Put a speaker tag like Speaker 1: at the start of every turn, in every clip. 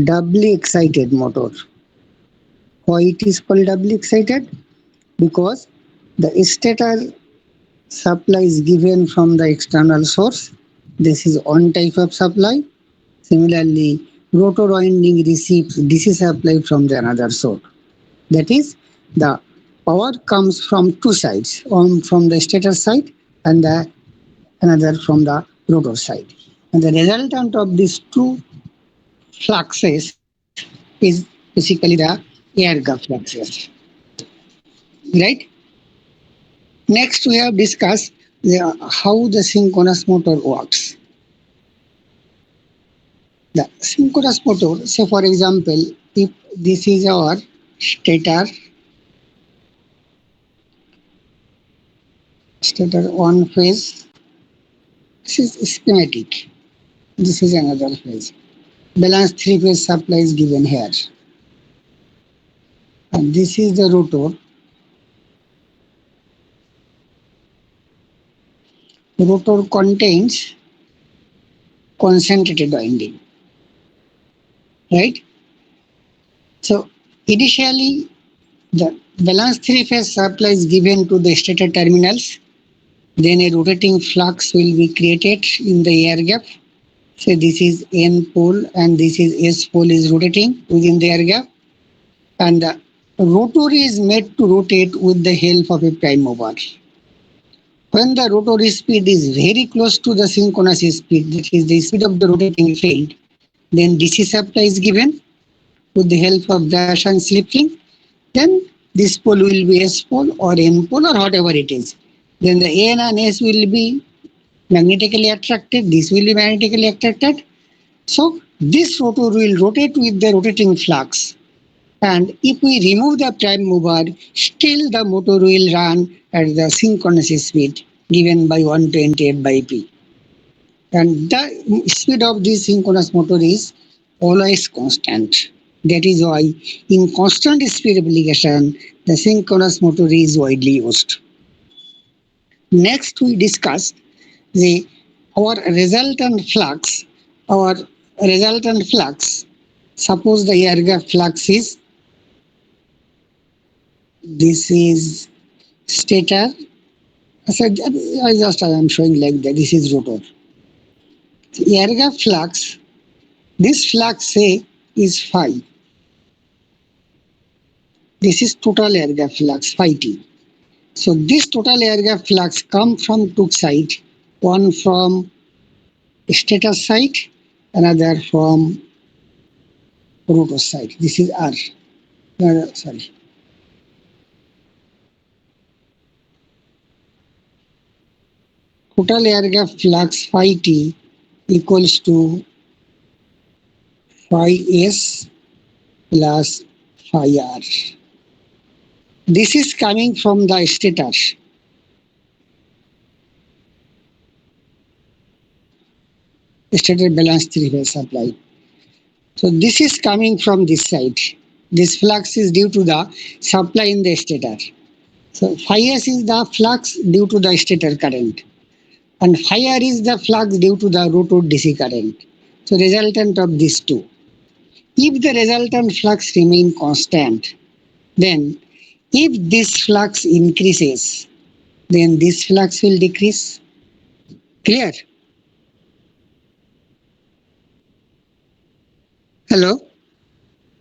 Speaker 1: doubly excited motor. Why it is called doubly excited? Because the stator supply is given from the external source. This is one type of supply. Similarly, rotor winding receives DC supply from the another source. That is, the power comes from two sides, one from the stator side and the another from the rotor side. And the resultant of these two fluxes is basically the air gap fluxes. Right? Next, we have discussed how the synchronous motor works. The synchronous motor, say for example, if this is our stator one phase, this is schematic. This is another phase. Balance three phase supply is given here. And this is the rotor. The rotor contains concentrated winding. Right? So initially the balance three phase supply is given to the stator terminals. Then a rotating flux will be created in the air gap. So this is N pole and this is S pole is rotating within the air gap. And the rotor is made to rotate with the help of a prime mover. When the rotary speed is very close to the synchronous speed, that is the speed of the rotating field, then DC supply is given with the help of brush and slip ring. Then this pole will be S pole or N pole or whatever it is. Then the N and S will be magnetically attracted, this will be magnetically attracted. So this rotor will rotate with the rotating flux. And if we remove the prime mover, still the motor will run at the synchronous speed given by 120 F by P. And the speed of this synchronous motor is always constant. That is why in constant speed application, the synchronous motor is widely used. Next we discuss the our resultant flux. Our resultant flux, suppose the air gap flux is, this is stator. So I am showing like that. This is rotor. Air gap flux. This flux say is phi. This is total air gap flux phi t. So this total air gap flux come from two sides. One from stator side, another from rotor side. This is R. Sorry. Total air gap flux phi t equals to phi s plus phi r. This is coming from the stator. Stator balance three phase supply. So this is coming from this side. This flux is due to the supply in the stator. So phi s is the flux due to the stator current. And phi r is the flux due to the rotor DC current. So resultant of these two. If the resultant flux remain constant, then if this flux increases, then this flux will decrease. Clear? Hello?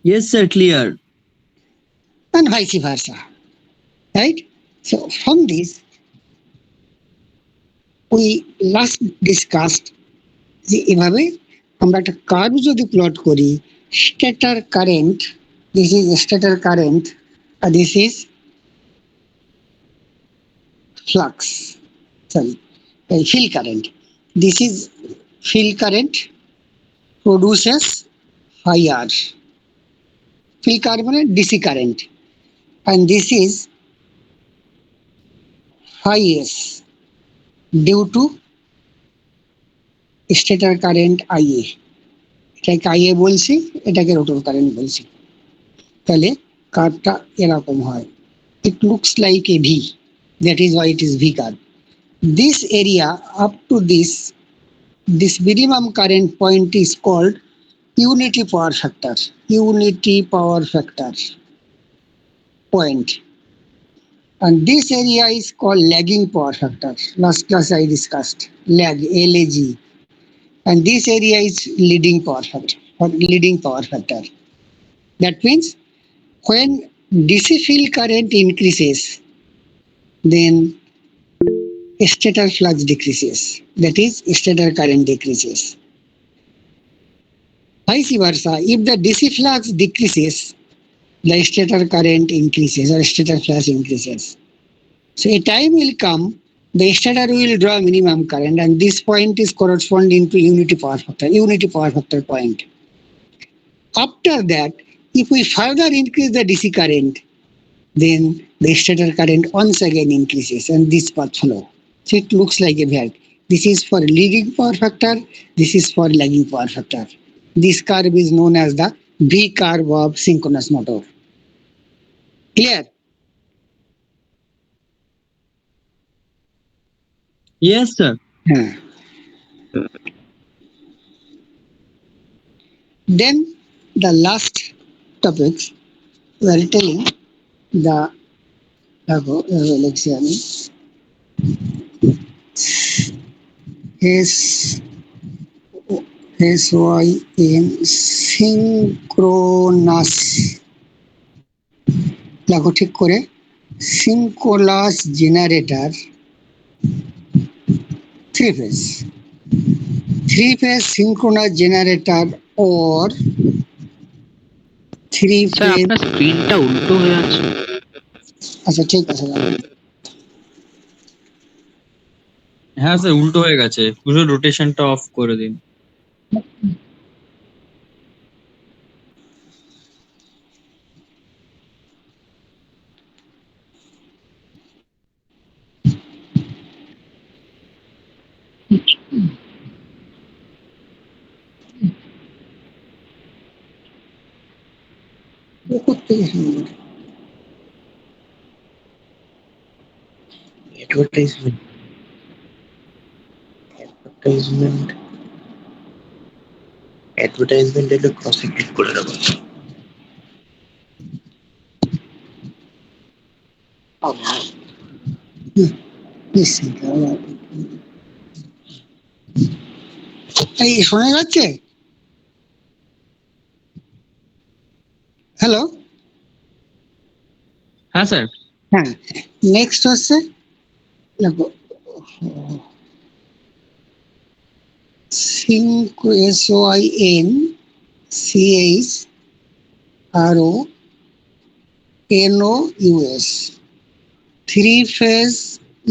Speaker 2: Yes, sir, clear.
Speaker 1: And vice versa. Right? So from this, we last discussed যে এভাবে আমরা একটা curve যদি plot করি, stator current, this is stator current, আর this is flux, sorry field current. This is field current produces phi r. Field current মানে DC current, and this is phi s due to stator current IA. এটাকে IA বলছি, এটাকে rotor current বলছি। তাহলে কার্ভটা এরকম হয়। It looks like a V. That is why it is V curve. This area up to this minimum current point is called unity power factor point. And this area is called lagging power factor. Last class I discussed lag. And this area is leading power factor That means when DC field current increases, then stator flux decreases. That is, stator current decreases. Vice versa, if the DC flux decreases, the stator current increases or stator flux increases. So a time will come, the stator will draw minimum current, and this point is corresponding to unity power factor point. After that, if we further increase the DC current, then the stator current once again increases and this path flow. So it looks like a V. This is for leading power factor, this is for lagging power factor. This curve is known as the V curve of synchronous motor. Clear?
Speaker 2: Yes, sir.
Speaker 1: Then the last topics we are telling the let's see, SYN synchronous লাগো ঠিক করে synchronous generator 3-phase synchronous generator or 3-phase
Speaker 3: আপনার স্ক্রিনটা উল্টো হয়ে আছে।
Speaker 1: আচ্ছা ঠিক আছে
Speaker 2: হ্যাঁ স্যার উল্টো হয়ে গেছে, পুরো রোটেশনটা অফ করে দিন।
Speaker 4: অ্যাডভার্টাইজমেন্ট এলে ক্রসে ক্লিক করে দেবো।
Speaker 1: এই শোনা যাচ্ছে? হ্যালো,
Speaker 2: হ্যাঁ স্যার।
Speaker 1: হ্যাঁ, নেক্সট হচ্ছে দেখো SYN CHRONOUS 3-phase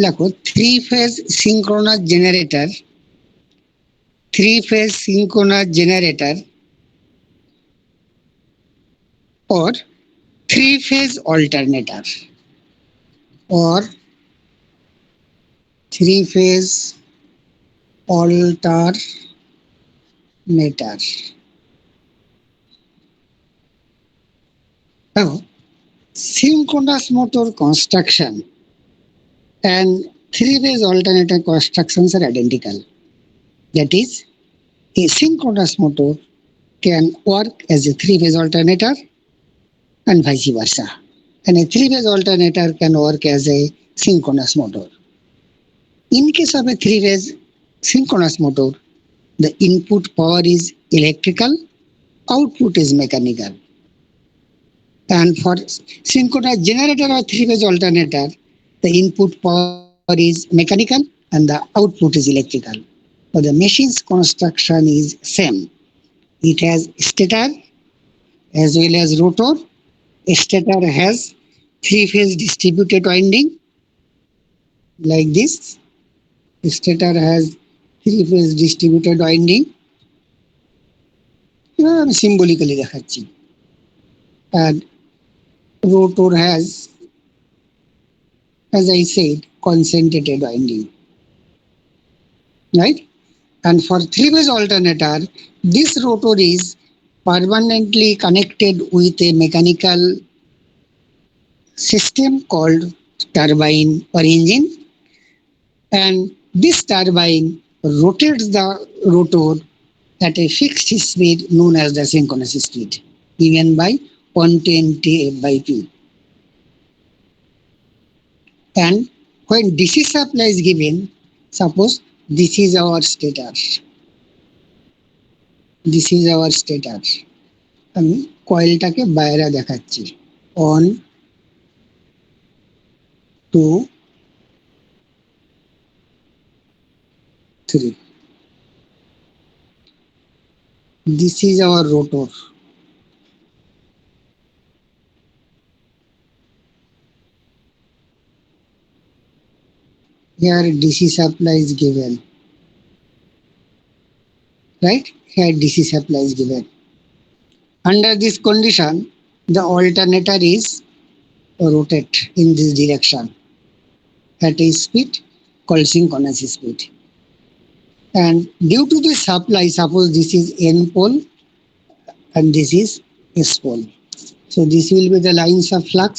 Speaker 1: লেখো 3-phase synchronous generator 3-phase synchronous generator or 3-phase alternator or 3-phase alternator. Now, synchronous motor construction and 3-phase alternator constructions are identical. That is, a synchronous motor can work as a 3-phase alternator and vice versa. And a 3-phase alternator can work as a synchronous motor. In case of a 3-phase synchronous motor, the input power is electrical, output is mechanical. And for synchronous generator or 3-phase alternator, the input power is mechanical and the output is electrical. So the machine's construction is same. It has stator as well as rotor. Stator has 3-phase distributed winding like this. Stator has 3-phase distributed winding. আমি symbolically দেখাচ্ছি. And rotor has, as I said, concentrated winding. Right? And for 3-phase alternator, this rotor is permanently connected with a mechanical system called turbine or engine, and this turbine rotates the rotor at a fixed speed known as the synchronous speed, given by 120 F by P. And when DC supply is given, suppose this is our stator. This is our stator. আমি কয়েলটাকে বাইরে দেখাচ্ছি 1 2 3. This is our rotor. Here DC supply is given. Right? Here DC supply is given. Under this condition, the alternator is rotate in this direction at a speed called synchronous speed. And due to the supply, suppose this is N pole and this is S pole. So this will be the lines of flux.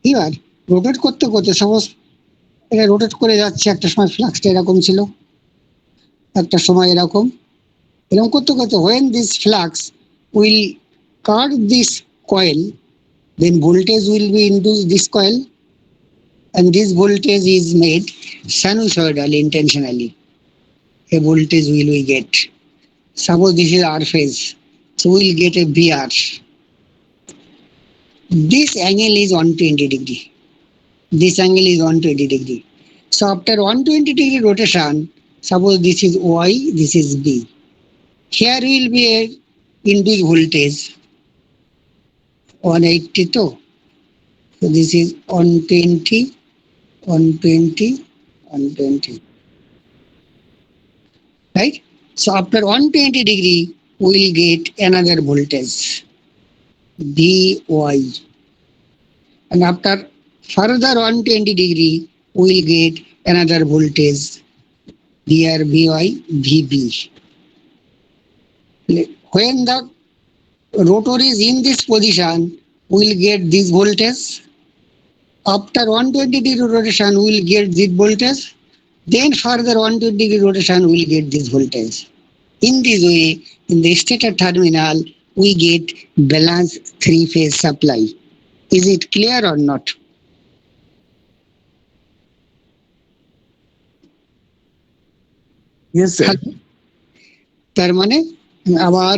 Speaker 1: এবার rotate করতে করতে suppose এটা rotate করে যাচ্ছে, একটা সময় ফ্লাক্সটা এরকম ছিল, একটা সময় এরকম করতে করতে when this flux will cut this coil, then voltage will be induced this coil, and this voltage is made sinusoidal intentionally. A voltage will we get. Suppose this is R phase, so we will get a VR. This angle is 120 degree. This angle is 120 degree. So after 120 degree rotation, suppose this is Y, this is B. Here will be a induced voltage 182. So this is 120, 120, 120. Right? So after 120 degree, we will get another voltage Vy. And after further 120 degree, we will get another voltage VR, Vy, Vb. When the rotor is in this position, we will get this voltage. After 120 degree rotation, we will get this voltage. Then further 120 degree rotation, we will get this voltage. In this way, in the stator terminal, we get balanced three-phase supply. Is it clear or not?
Speaker 2: Yes, sir.
Speaker 1: তার মানে আবার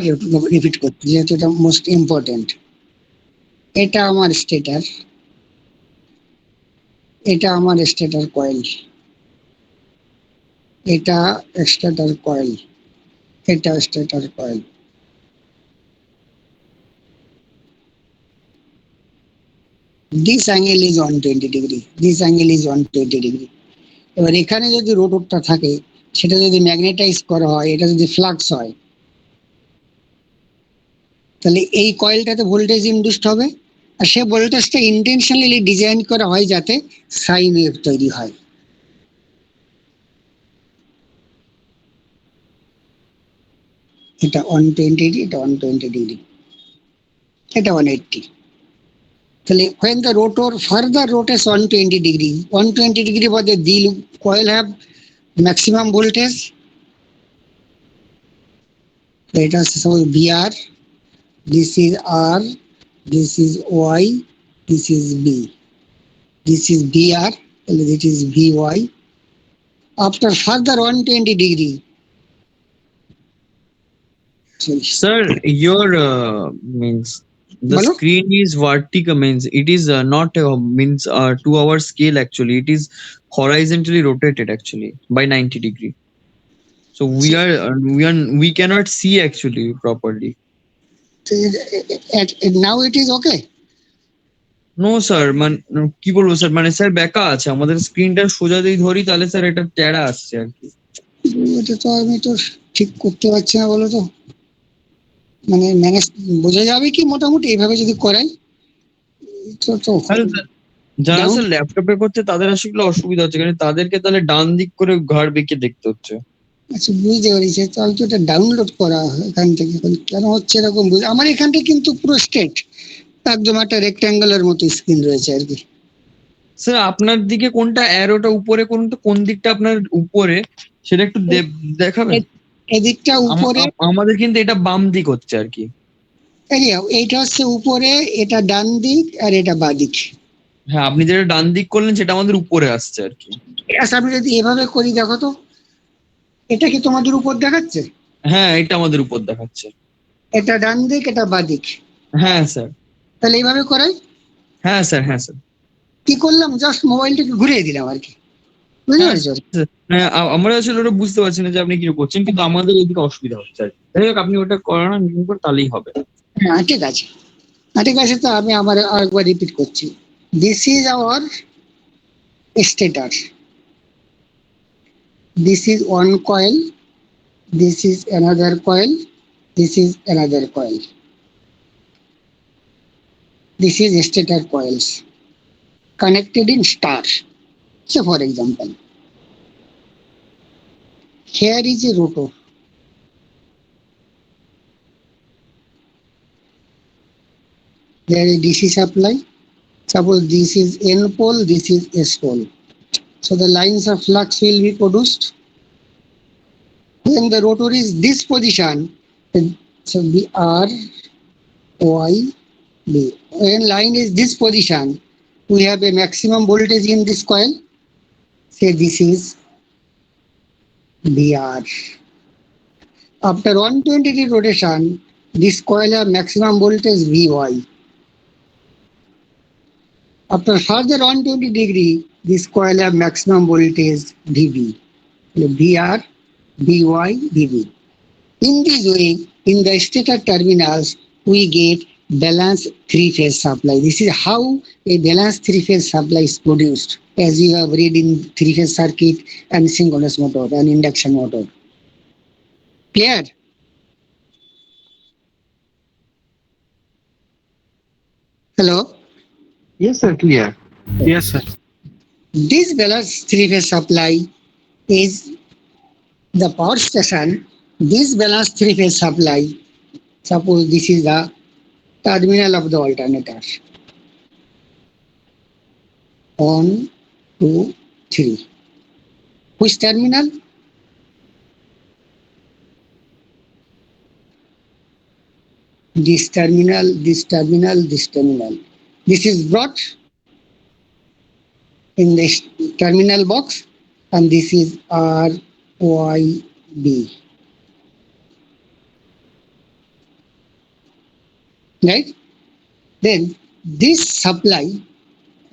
Speaker 1: repeat করছি, যেহেতু এটা most important. এটা আমার stature, এটা আমার স্টেটার কয়েল, এটা স্টেটার কয়েল, এটা stature coil. This angle is 120 degree. This angle is 120 degree. এবার এখানে যদি রোটরটা থাকে, সেটা যদি ম্যাগনেটাইজ করা হয়, এটা যদি ফ্লাক্স হয়, তাহলে এই কয়েলটাতে ভোল্টেজ ইনডিউসড হবে, আর সে ভোল্টেজটা ইন্টেনশনালি ডিজাইন করা হয় যাতে সাইন ওয়েভ তৈরি হয়। এটা 120 ডিগ্রি, এটা 120 ডিগ্রি, এটা 180। তাহলে when the rotor further rotates 120 degree, 120 degree for the coil have maximum voltage. Let us suppose VR, this is R, this is Y, this is B, this is VR, this is VY. After further 120 degree,
Speaker 2: Sir, your means the
Speaker 1: Hello?
Speaker 2: screen is vertical, means it is not means to our scale actually. It is horizontally rotated actually by 90 degree. So we cannot see actually properly.
Speaker 1: now it is okay.
Speaker 2: No sir, কি বলবো sir, মানে sir বেঁকা আছে, আমাদের স্ক্রিনটা সোজা যদি ধরি তাহলে স্যার এটা টেরা আসছে আর কি।
Speaker 1: এটা তো আমি তো ঠিক করতে পারছি না, বলো তো, মানে ম্যানেজ বোঝা যাবে কি মোটামুটি এইভাবে যদি করাই তো
Speaker 2: যারা স্যার ল্যাপটপে করছে তাদের আসলে অসুবিধা হচ্ছে, কারণ তাদেরকে তাহলে ডান দিক করে ঘাড় বেঁকে দেখতে হচ্ছে।
Speaker 1: আচ্ছা বুঝতে পারছি, তাহলে তো এটা ডাউনলোড করা এখান থেকে, কেন হচ্ছে এরকম আমার এখানটা কিন্তু পুরো স্ট্রেট, একদম একটা রেক্ট্যাঙ্গুলার মতো স্ক্রিন রয়েছে আর কি।
Speaker 2: স্যার আপনার দিকে কোনটা অ্যারোটা উপরে, কোন দিকটা আপনার উপরে সেটা একটু দেখাবেন?
Speaker 1: এদিকটা উপরে,
Speaker 2: আমাদের কিন্তু এটা বাম দিক হচ্ছে আর কি।
Speaker 1: এইটা হচ্ছে উপরে, এটা ডান দিক আর এটা বাঁ দিক।
Speaker 2: হ্যাঁ, আপনি যেটা ডান দিক করলেন সেটা আমাদের উপরে আসছে আর কি।
Speaker 1: আচ্ছা আমি যদি এভাবে করি, দেখো তো, এটা কি তোমাদের উপর দেখাচ্ছে?
Speaker 2: হ্যাঁ, এটা আমাদের উপর দেখাচ্ছে।
Speaker 1: এটা ডান দিক, এটা বাঁ দিক।
Speaker 2: হ্যাঁ স্যার।
Speaker 1: তাহলে এইভাবে করাই।
Speaker 2: হ্যাঁ স্যার, হ্যাঁ স্যার।
Speaker 1: কি করলাম, জাস্ট মোবাইলটাকে ঘুরিয়ে দিলাম আর কি, বুঝতে
Speaker 2: হ্যাঁ
Speaker 1: পারছো?
Speaker 2: স্যার। হ্যাঁ, আমরা আসলে ওটা বুঝতে পারছি না যে আপনি কি করছেন, কিন্তু আমাদের এদিকে অসুবিধা হচ্ছে আর কি। যাই হোক, আপনি ওটা করান তাহলেই হবে।
Speaker 1: হ্যাঁ ঠিক আছে, ঠিক আছে। তো আমি আমার আরেকবার রিপিট করছি। This is our stature, this is one coil, this is another coil, this is another coil, this is stator coils connected in star. So for example, here is a rotor, there is DC supply. Suppose this is N pole, this is S pole, so the lines of flux will be produced. When the rotor is this position, so B R Y B, when line is this position, we have a maximum voltage in this coil. Say this is VR. After 120 degree rotation, this coil have maximum voltage Vy. After further 120 degree, this coil have maximum voltage Vb. Vr, Vy, Vb. In this way, in the stator terminals, we get balanced three-phase supply. This is how a balanced three-phase supply is produced, as you have read in three-phase circuit and synchronous motor and induction motor. Clear? Hello?
Speaker 4: Yes, sir. Clear.
Speaker 3: Yes, sir.
Speaker 1: This balanced three-phase supply is the power station. This balanced three-phase supply, suppose this is the terminal of the alternator. 1, 2, 3. Which terminal? This terminal, this terminal, this terminal. This is brought in the terminal box, and this is R, Y, B. Right? Then this supply,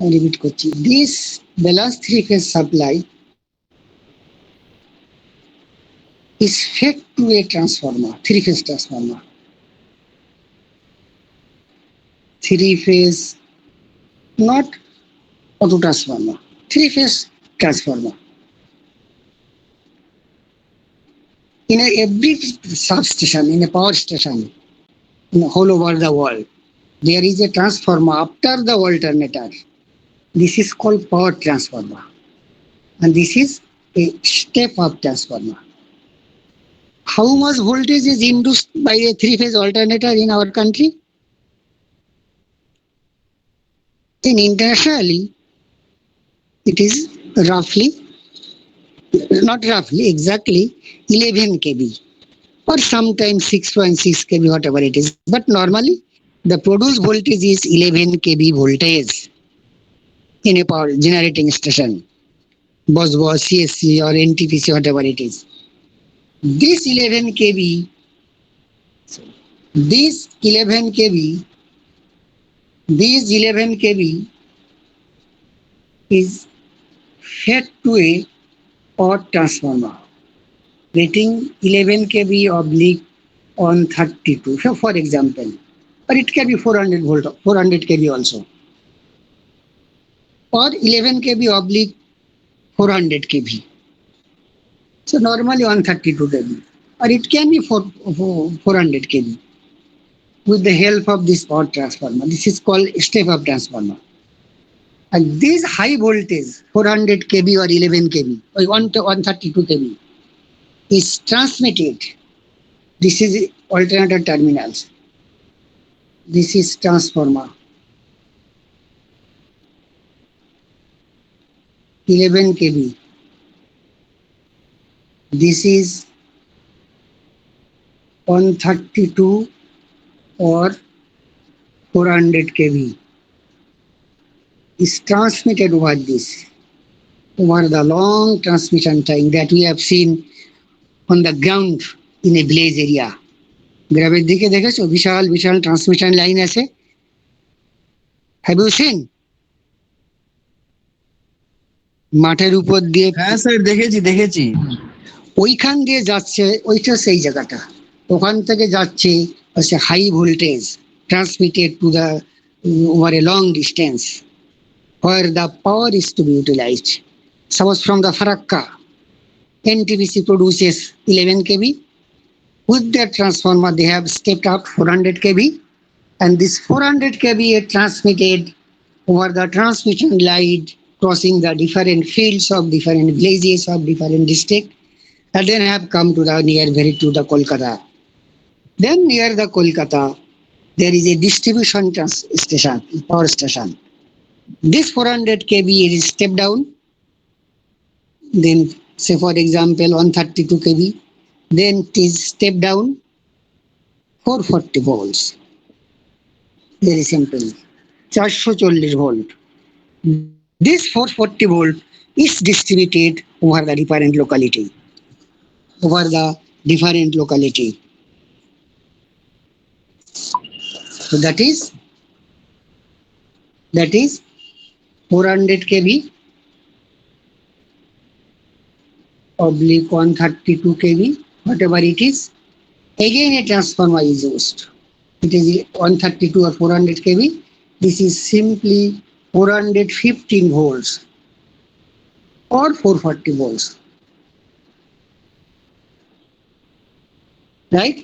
Speaker 1: I repeat করছি, this balanced three-phase supply is fed to a transformer, three-phase transformer. Three-phase, not auto transformer, three-phase transformer. In every substation, in a power station, in all over the world, there is a transformer after the alternator. This is called power transformer, and this is a step-up transformer. How much voltage is induced by a three-phase alternator in our country? In internationally, it is roughly, not roughly, exactly 11 kV, or sometimes 6.6 kV, whatever it is. But normally, the produced voltage is 11 kV voltage in a power generating station, BOS, CSC, or NTPC, whatever it is. This 11 kV, this 11 kV, this 11 kV is fed to a power transformer rating 11 kV oblique 132. So for example, or it can be 400 volt, 400 kV also, or 11 kV oblique 400 kV. So normally 132 kV, or it can be 400 kV with the help of this power transformer. This is called step-up transformer. And this high voltage, 400 kV or 11 kV or 132 kV, is transmitted. This is alternator terminals. This is transformer. 11 kV. This is 132 or 400 kV is transmitted over this, over the long transmission time that we have seen on the ground in a blaze area. গ্রামের দিকে দেখেছো বিশাল বিশাল transmission line আছে, have you seen? মাঠের উপর দিয়ে,
Speaker 2: হ্যাঁ sir দেখেছি।
Speaker 1: ওইখান দিয়ে যাচ্ছে, ওইটা সেই জায়গাটা, ওখান থেকে যাচ্ছে হচ্ছে high voltage transmitted to the over a long distance where the power is to be utilized. Suppose from the Farakka, NTPC produces 11 kV. With their transformer, they have stepped up 400 kV, and this 400 kV is transmitted over the transmission line, crossing the different fields of different villages of different district, and then have come to the very to the Kolkata. Then near the Kolkata, there is a distribution station, power station. This 400 kV is stepped down, then say for example 132 kV, then it is stepped down 440 volts. Very simple, 440 volt. This 440 volt is distributed over the different locality, So that is 400 kV oblique 132 kV, whatever it is. Again a transformer is used. It is 132 or 400 kV. This is simply 415 volts or 440 volts. Right?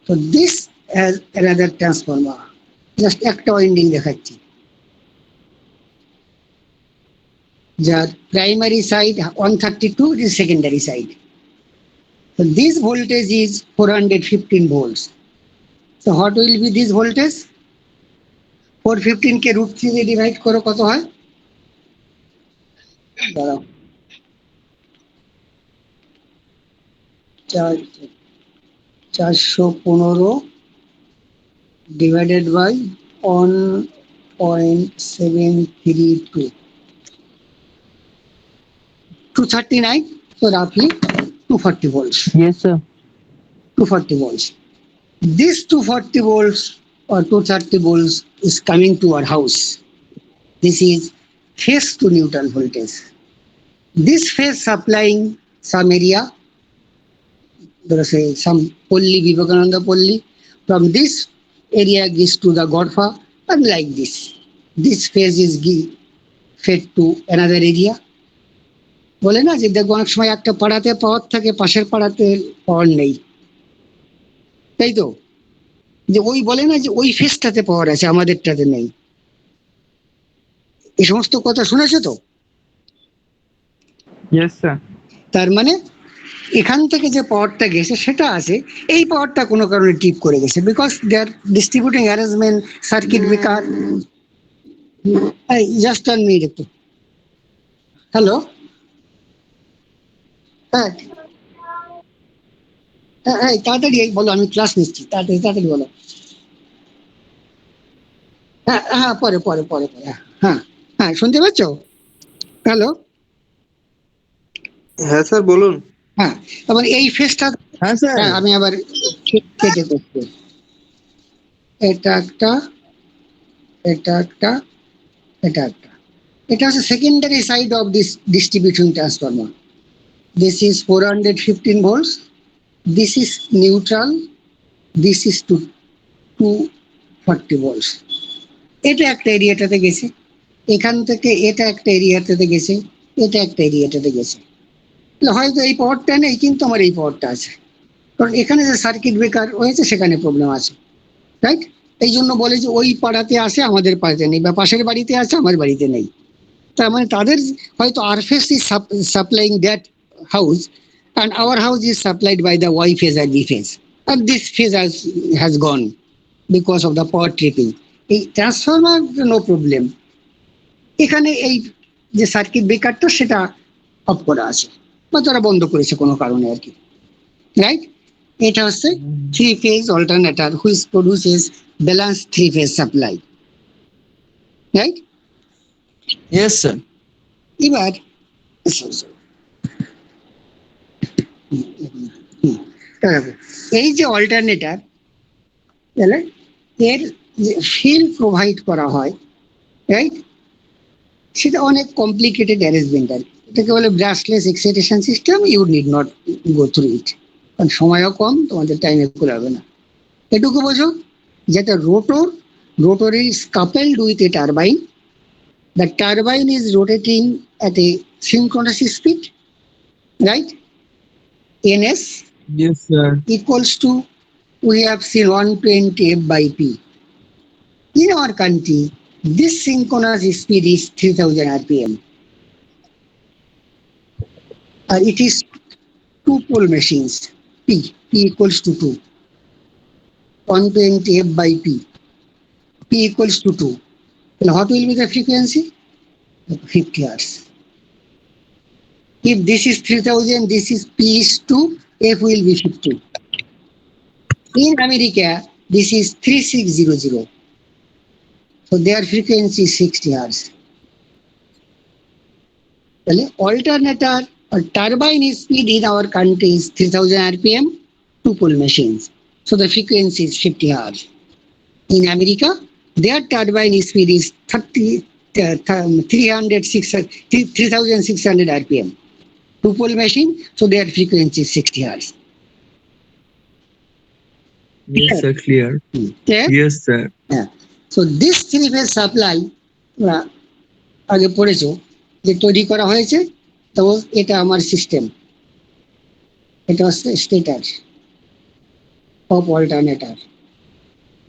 Speaker 1: So this has another transformer. Just একটা winding দেখাচ্ছি, যার primary side 132 is secondary side. So this voltage is 415 volts. So what will be this voltage? 415 K root 3 দিয়ে divide করো, কত হয়? দাঁড়াও, 415 divided by 1.732, 239, so roughly 240 volts.
Speaker 3: Yes, sir.
Speaker 1: 240 volts. This 240 volts or 230 volts is coming to our house. This is phase to neutral voltage. This phase supplying some area, let us say some Polli, Vivekananda Polli. From this area gives to the Godfa, and like this. This phase is fed to another area. বলে না যে দেখো অনেক সময় একটা পাড়াতে পাওয়ার থাকে, পাশের পাড়াতে পাওয়ার নেই, তাই তো? যে ওই বলে না যে ওই ফেসটাতে পাওয়ার আছে, আমাদেরটাতে নেই। এই সমস্ত কথা শুনেছো তো?
Speaker 3: Yes, sir.
Speaker 1: তার মানে এখান থেকে যে পাওয়ারটা গেছে সেটা আছে, এই পাওয়ারটা কোনো কারণে টিপ করে গেছে, because there distributing arrangement, circuit breaker. Just one minute একটু। হ্যালো, হ্যাঁ হ্যাঁ তাড়াতাড়ি বলো, আমি ক্লাস নিচ্ছি, তাড়াতাড়ি বলো। হ্যাঁ হ্যাঁ পরে পরে পরে পরে হ্যাঁ হ্যাঁ শুনতে পাচ্ছ? হ্যালো,
Speaker 2: হ্যাঁ স্যার বলুন।
Speaker 1: হ্যাঁ, আবার এই ফেসটা,
Speaker 2: হ্যাঁ স্যার।
Speaker 1: হ্যাঁ আমি আবার কেটে করছি। এটা একটা, এটা একটা, এটা একটা, এটা হচ্ছে secondary side of this distribution transformer. This is 415 volts. This is neutral. This is 240 volts. এটা একটা এরিয়াটাতে গেছে, এখান থেকে এটা একটা এরিয়াটাতে গেছে, এটা একটা এরিয়াটাতে গেছে। হয়তো এই পাওয়ারটা নেই, কিন্তু আমার এই পাওয়ারটা আছে, কারণ এখানে যে সার্কিট ব্রেকার হয়েছে সেখানে প্রবলেম আছে, রাইট? এই জন্য বলে যে ওই পাড়াতে আছে আমাদের পাড়াতে নেই, বা পাশের বাড়িতে আছে আমার বাড়িতে নেই। তার মানে তাদের হয়তো R phase is supplying that house, and our house is supplied by the Y phase and B phase, and this phase has gone because of the power tripping. এই ট্রান্সফরমার নো প্রবলেম, এখানে এই যে circuit ব্রেকারটা সেটা of করা আছে, বা তারা বন্ধ করেছে কোনো কারণে আর কি, রাইট? এটা হচ্ছে three phase alternator which produces balance three phase supply, right?
Speaker 2: Yes, sir.
Speaker 1: এবার এই যে অল্টারনেটর, তাহলে এর যে ফিল্ড প্রোভাইড করা হয়, রাইট, সেটা অনেক কমপ্লিকেটেড অ্যারেঞ্জমেন্ট আর কি। এটাকে বলে brushless excitation system. You need not go through it, কারণ সময়ও কম, তোমাদের টাইমে হবে না। এটুকু বোঝো যেটা rotor is coupled with a turbine. The turbine is rotating at a synchronous speed, right? Ns
Speaker 2: Yes, sir.
Speaker 1: equals to, we have seen 120 F by P. In our country, this synchronous speed is 3000 RPM. It is two pole machines, P equals to 2, 120 F by P equals to 2. Then what will be the frequency? 50 Hz. If this is 3000, this is P is 2, F will be 50. In America, this is 3600. So their frequency is 60 Hz. Well, alternator or turbine speed in our country is 3000 RPM, two pole machines. So the frequency is 50 Hz. In America, their turbine speed is 3600 RPM. Two pole machine, so their frequency is 60 Hz.
Speaker 2: Yes, sir. Clear.
Speaker 1: Okay?
Speaker 2: Yes, sir.
Speaker 1: Yeah. So this three phase supply আগে পড়েছো যে তৈরি করা হয়েছে, তো এটা আমার system, এটা হচ্ছে stature of alternator.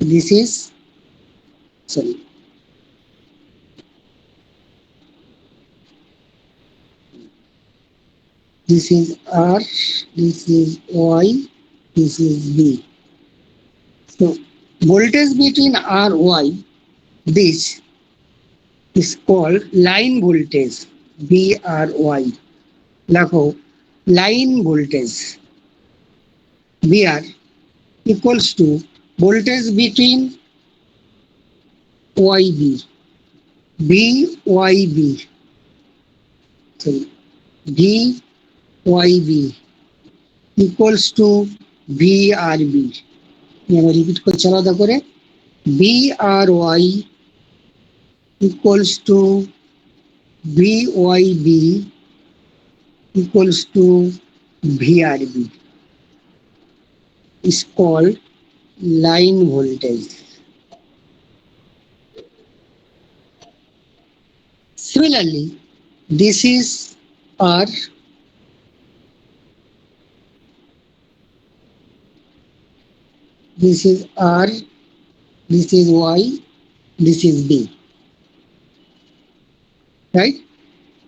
Speaker 1: This is sorry this is R, this is Y, this is B. So voltage between R, Y, this is called line voltage, VRY. Lakho line voltage VR equals to voltage between YB, VYB, sorry, VYB equals to VRB. আমি repeat করছি আলাদা করে, VRY equals to VYB equals to VRB is called line voltage. Similarly, this is R, this is R, this is Y, this is B, right?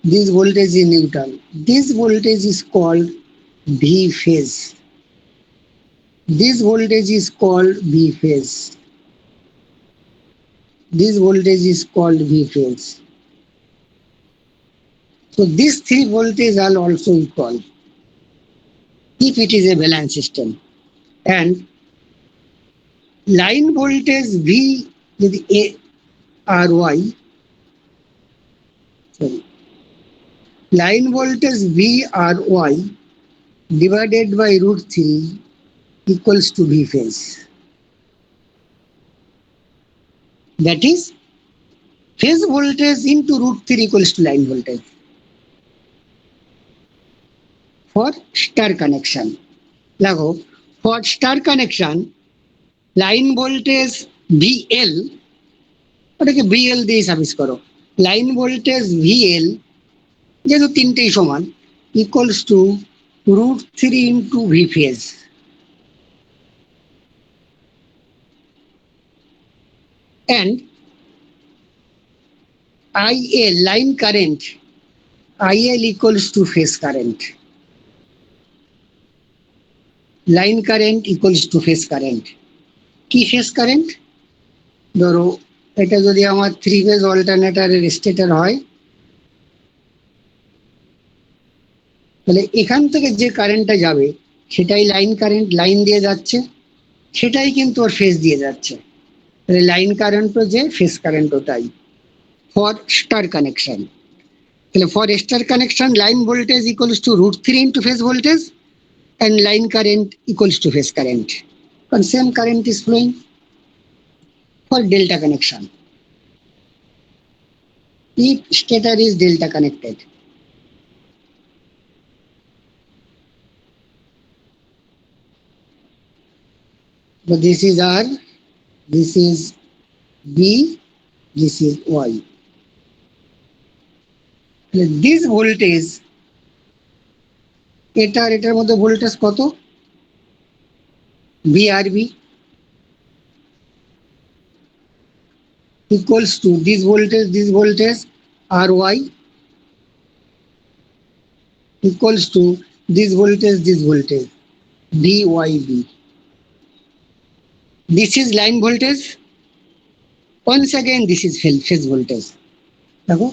Speaker 1: This voltage is neutral. This voltage is called V phase. This voltage is called V phase. This voltage is called V phase. So these three voltages are also equal if it is a balance system. And line voltage V with A R Y, sorry, line voltage VRY divided by √3 equals to V phase. That is, phase voltage into √3 equals to line voltage. For star connection, Lago, for star connection, line voltage VL, ওটাকে VL দিয়ে service করো, line voltage VL যেহেতু তিনটেই সমান equals to √3 into V phase. And IL, line current, IL equals to phase current. Line current equals to phase current. কি phase current? ধরো এটা যদি আমার থ্রি ফেজ অল্টারনেটরের স্টেটর হয়, তাহলে এখান থেকে যে কারেন্টটা যাবে সেটাই লাইন কারেন্ট, লাইন দিয়ে যাচ্ছে, সেটাই কিন্তু ওর ফেজ দিয়ে যাচ্ছে। লাইন কারেন্টও যে, ফেজ কারেন্টও তাই ফর স্টার কানেকশন। তাহলে for star connection line voltage equals to √3 into phase voltage and line current equals to phase current. And same current is flowing for delta connection. If stator is delta connected. So this is R, this is B, this is Y. This voltage, এটার মধ্যে voltage কত? VRB equals to this voltage RY equals to this voltage VYB. This is line voltage. Once again this is phase voltage. দেখো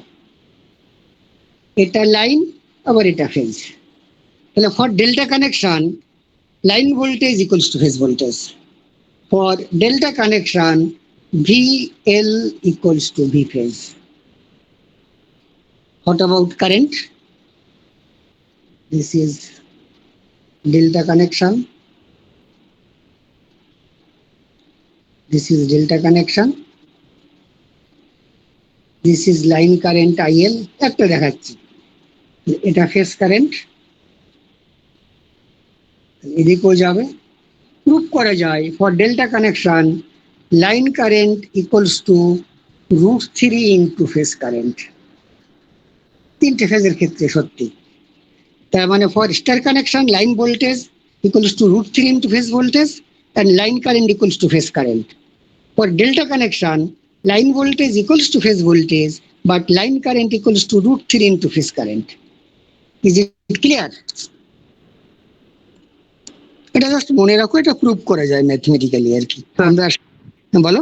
Speaker 1: এটা line আবার এটা phase. তাহলে for delta connection line voltage equals to phase voltage. For delta connection VL equals to V phase. What about current? This is delta connection. This is delta connection. This is line current IL. একটা দেখাচ্ছি, এটা phase current, এদিকেও যাবে। Prove করা যায় for delta connection line current equals to √3 into phase current. তিনটে ফেজের ক্ষেত্রে সত্যি। তার মানে for star connection line voltage equals to √3 into phase voltage and line current equals to phase current. For delta connection line voltage equals to phase voltage but line current equals to √3 into phase current. Is it clear? এটা just মনে রাখো, এটা prove করা যায় mathematically আর কি। আমরা বলো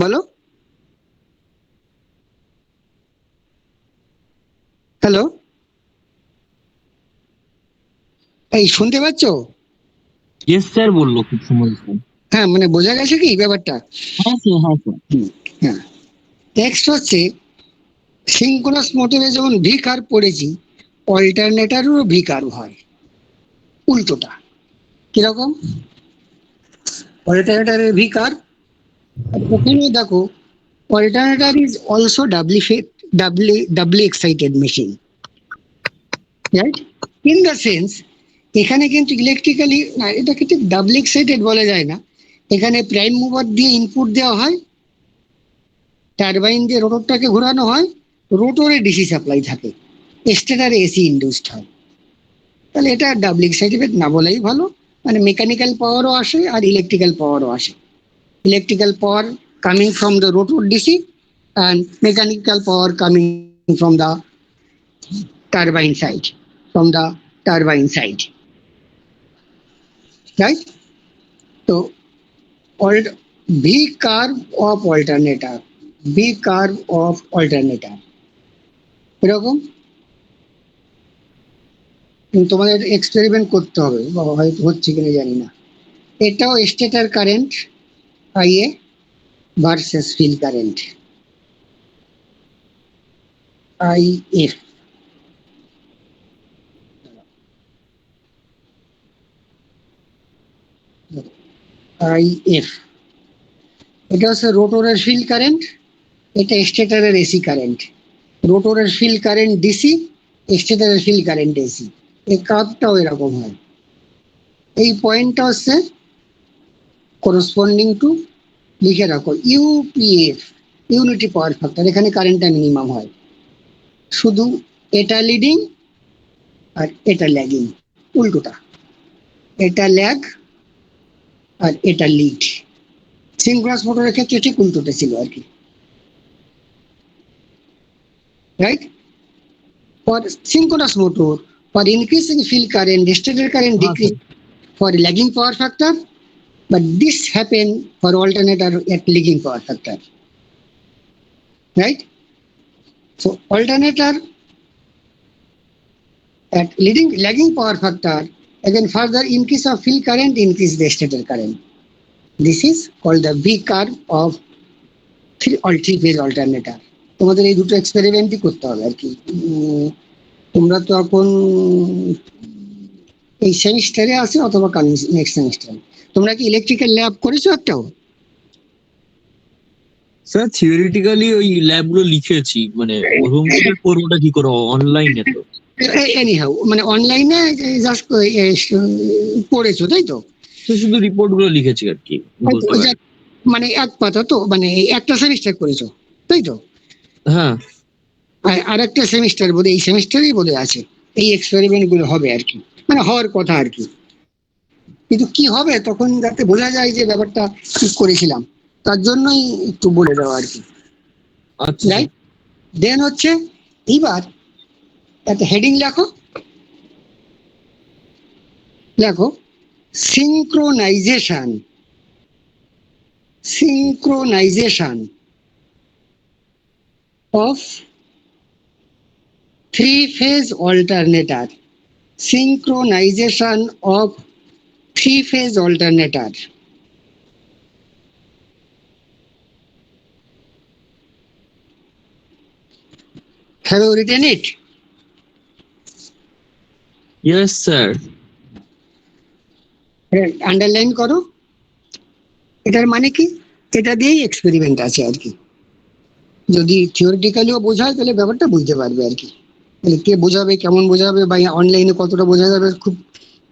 Speaker 1: বলো হ্যালো, এই শুনতে পাচ্ছ?
Speaker 3: ইয়েস স্যার বললো খুব সময় স্যার।
Speaker 1: হ্যাঁ, মানে বোঝা গেছে কি ব্যাপারটা?
Speaker 3: হ্যাঁ স্যার, হ্যাঁ স্যার।
Speaker 1: হ্যাঁ, নেক্সট হচ্ছে সিঙ্ক্রোনাস মোটরে যেমন ভি কার্ভ পড়েছি, অল্টারনেটরেও ভি কার্ভ হয়, উল্টোটা। কিরকম? অল্টারনেটরের ভি কার্ভ, ওখানে দেখো alternator is also ডাবলি excited machine, right? In the sense এখানে কিন্তু ইলেকট্রিক্যালি না, এটাকে ঠিক ডাবলি এক্সাইটেড বলা যায় না। এখানে প্রাইম মুভার দিয়ে ইনপুট দেওয়া হয়, টারবাইন দিয়ে রোটরটাকে ঘোরানো হয়, রোটরে ডিসি সাপ্লাই থাকে, স্টেটারে এসি ইন্ডিউসড হয়। তাহলে এটা ডাবলি এক্সাইটেড না বলাই ভালো। মানে মেকানিক্যাল পাওয়ারও আসে আর ইলেকট্রিক্যাল পাওয়ারও আসে। Electrical power coming from the rotor DC and mechanical power coming from the turbine side, right? So V curve of alternator এরকম তোমাদের এক্সপেরিমেন্ট করতে হবে, বাবা হয়তো হচ্ছে কিনা জানি না। এটাও stator current IA versus field current IF. এটা হচ্ছে রোটরের ফিল্ড কারেন্ট, এটা স্টেটরের এসি কারেন্ট। রোটরের ফিল্ড কারেন্ট ডিসি, স্টেটরের ফিল্ড কারেন্ট এসি। এই কার্ভটাও এরকম হয়। এই পয়েন্টটা হচ্ছে করসপন্ডিং টু, লিখে রাখো, ইউপিএফ, ইউনিটি পাওয়ার ফ্যাক্টর। এখানে কারেন্টটা মিনিমাম হয়। শুধু এটা লিডিং আর এটা ল্যাগিং, উল্টোটা। এটা ল্যাগ আর এটা লিড। সিনক্রোনাস মোটরের ক্ষেত্রে ঠিক উল্টোটা ছিল আর কি, right? For synchronous motor, for increasing field current stator current decrease for lagging power factor, but this happen for alternator at lagging power factor, right? So alternator at lagging power factor, again further increase of field current, increase the stator current. This is called the V curve of three phase alternator. তোমাদের এই দুটো এক্সপেরিমেন্টই করতে হবে আর কি। তোমরা তো এখন এই সেমিস্টারে আছে অথবা নেক্সট সেমিস্টারে। তোমরা কি ইলেকট্রিক্যাল ল্যাব করেছো একটাও?
Speaker 3: স্যার থিওরিটিক্যালি ওই ল্যাব গুলো লিখেছি, মানে হোম থেকে করবোটা কি করে অনলাইনে তো।
Speaker 1: এনিহাউ মানে অনলাইনে জাস্ট পড়েছো তাই তো?
Speaker 3: তো শুধু রিপোর্ট গুলো লিখেছি আর কি বলতে পারি।
Speaker 1: মানে এক পাতা তো, মানে একটা সেমিস্টার করেছো তাই তো?
Speaker 3: হ্যাঁ
Speaker 1: আর একটা সেমিস্টার বোধ এই সেমিস্টারেই বোধ আছে এই এক্সপেরিমেন্ট গুলো হবে আর কি, মানে হওয়ার কথা আর কি। কিন্তু কি হবে তখন যাতে বোঝা যায় যে ব্যাপারটা কি করেছিলাম, তার জন্যই একটু বলে দেওয়া আর কি।
Speaker 3: আচ্ছা
Speaker 1: রাইট, দেন হচ্ছে এইবার একটা হেডিং লেখো, লেখো synchronisation, synchronisation of three phase alternator, synchronization of three phase alternator. Have you written it?
Speaker 3: Yes sir.
Speaker 1: Underline করো। এটার মানে কি, এটা দিয়েই এক্সপেরিমেন্ট আছে আর কি। যদি থিওরিটিক্যালিও বোঝায় তাহলে ব্যাপারটা বুঝতে পারবে আর কি। তাহলে কে বোঝাবে, কেমন বোঝাবে, বা অনলাইনে কতটা বোঝা যাবে, খুব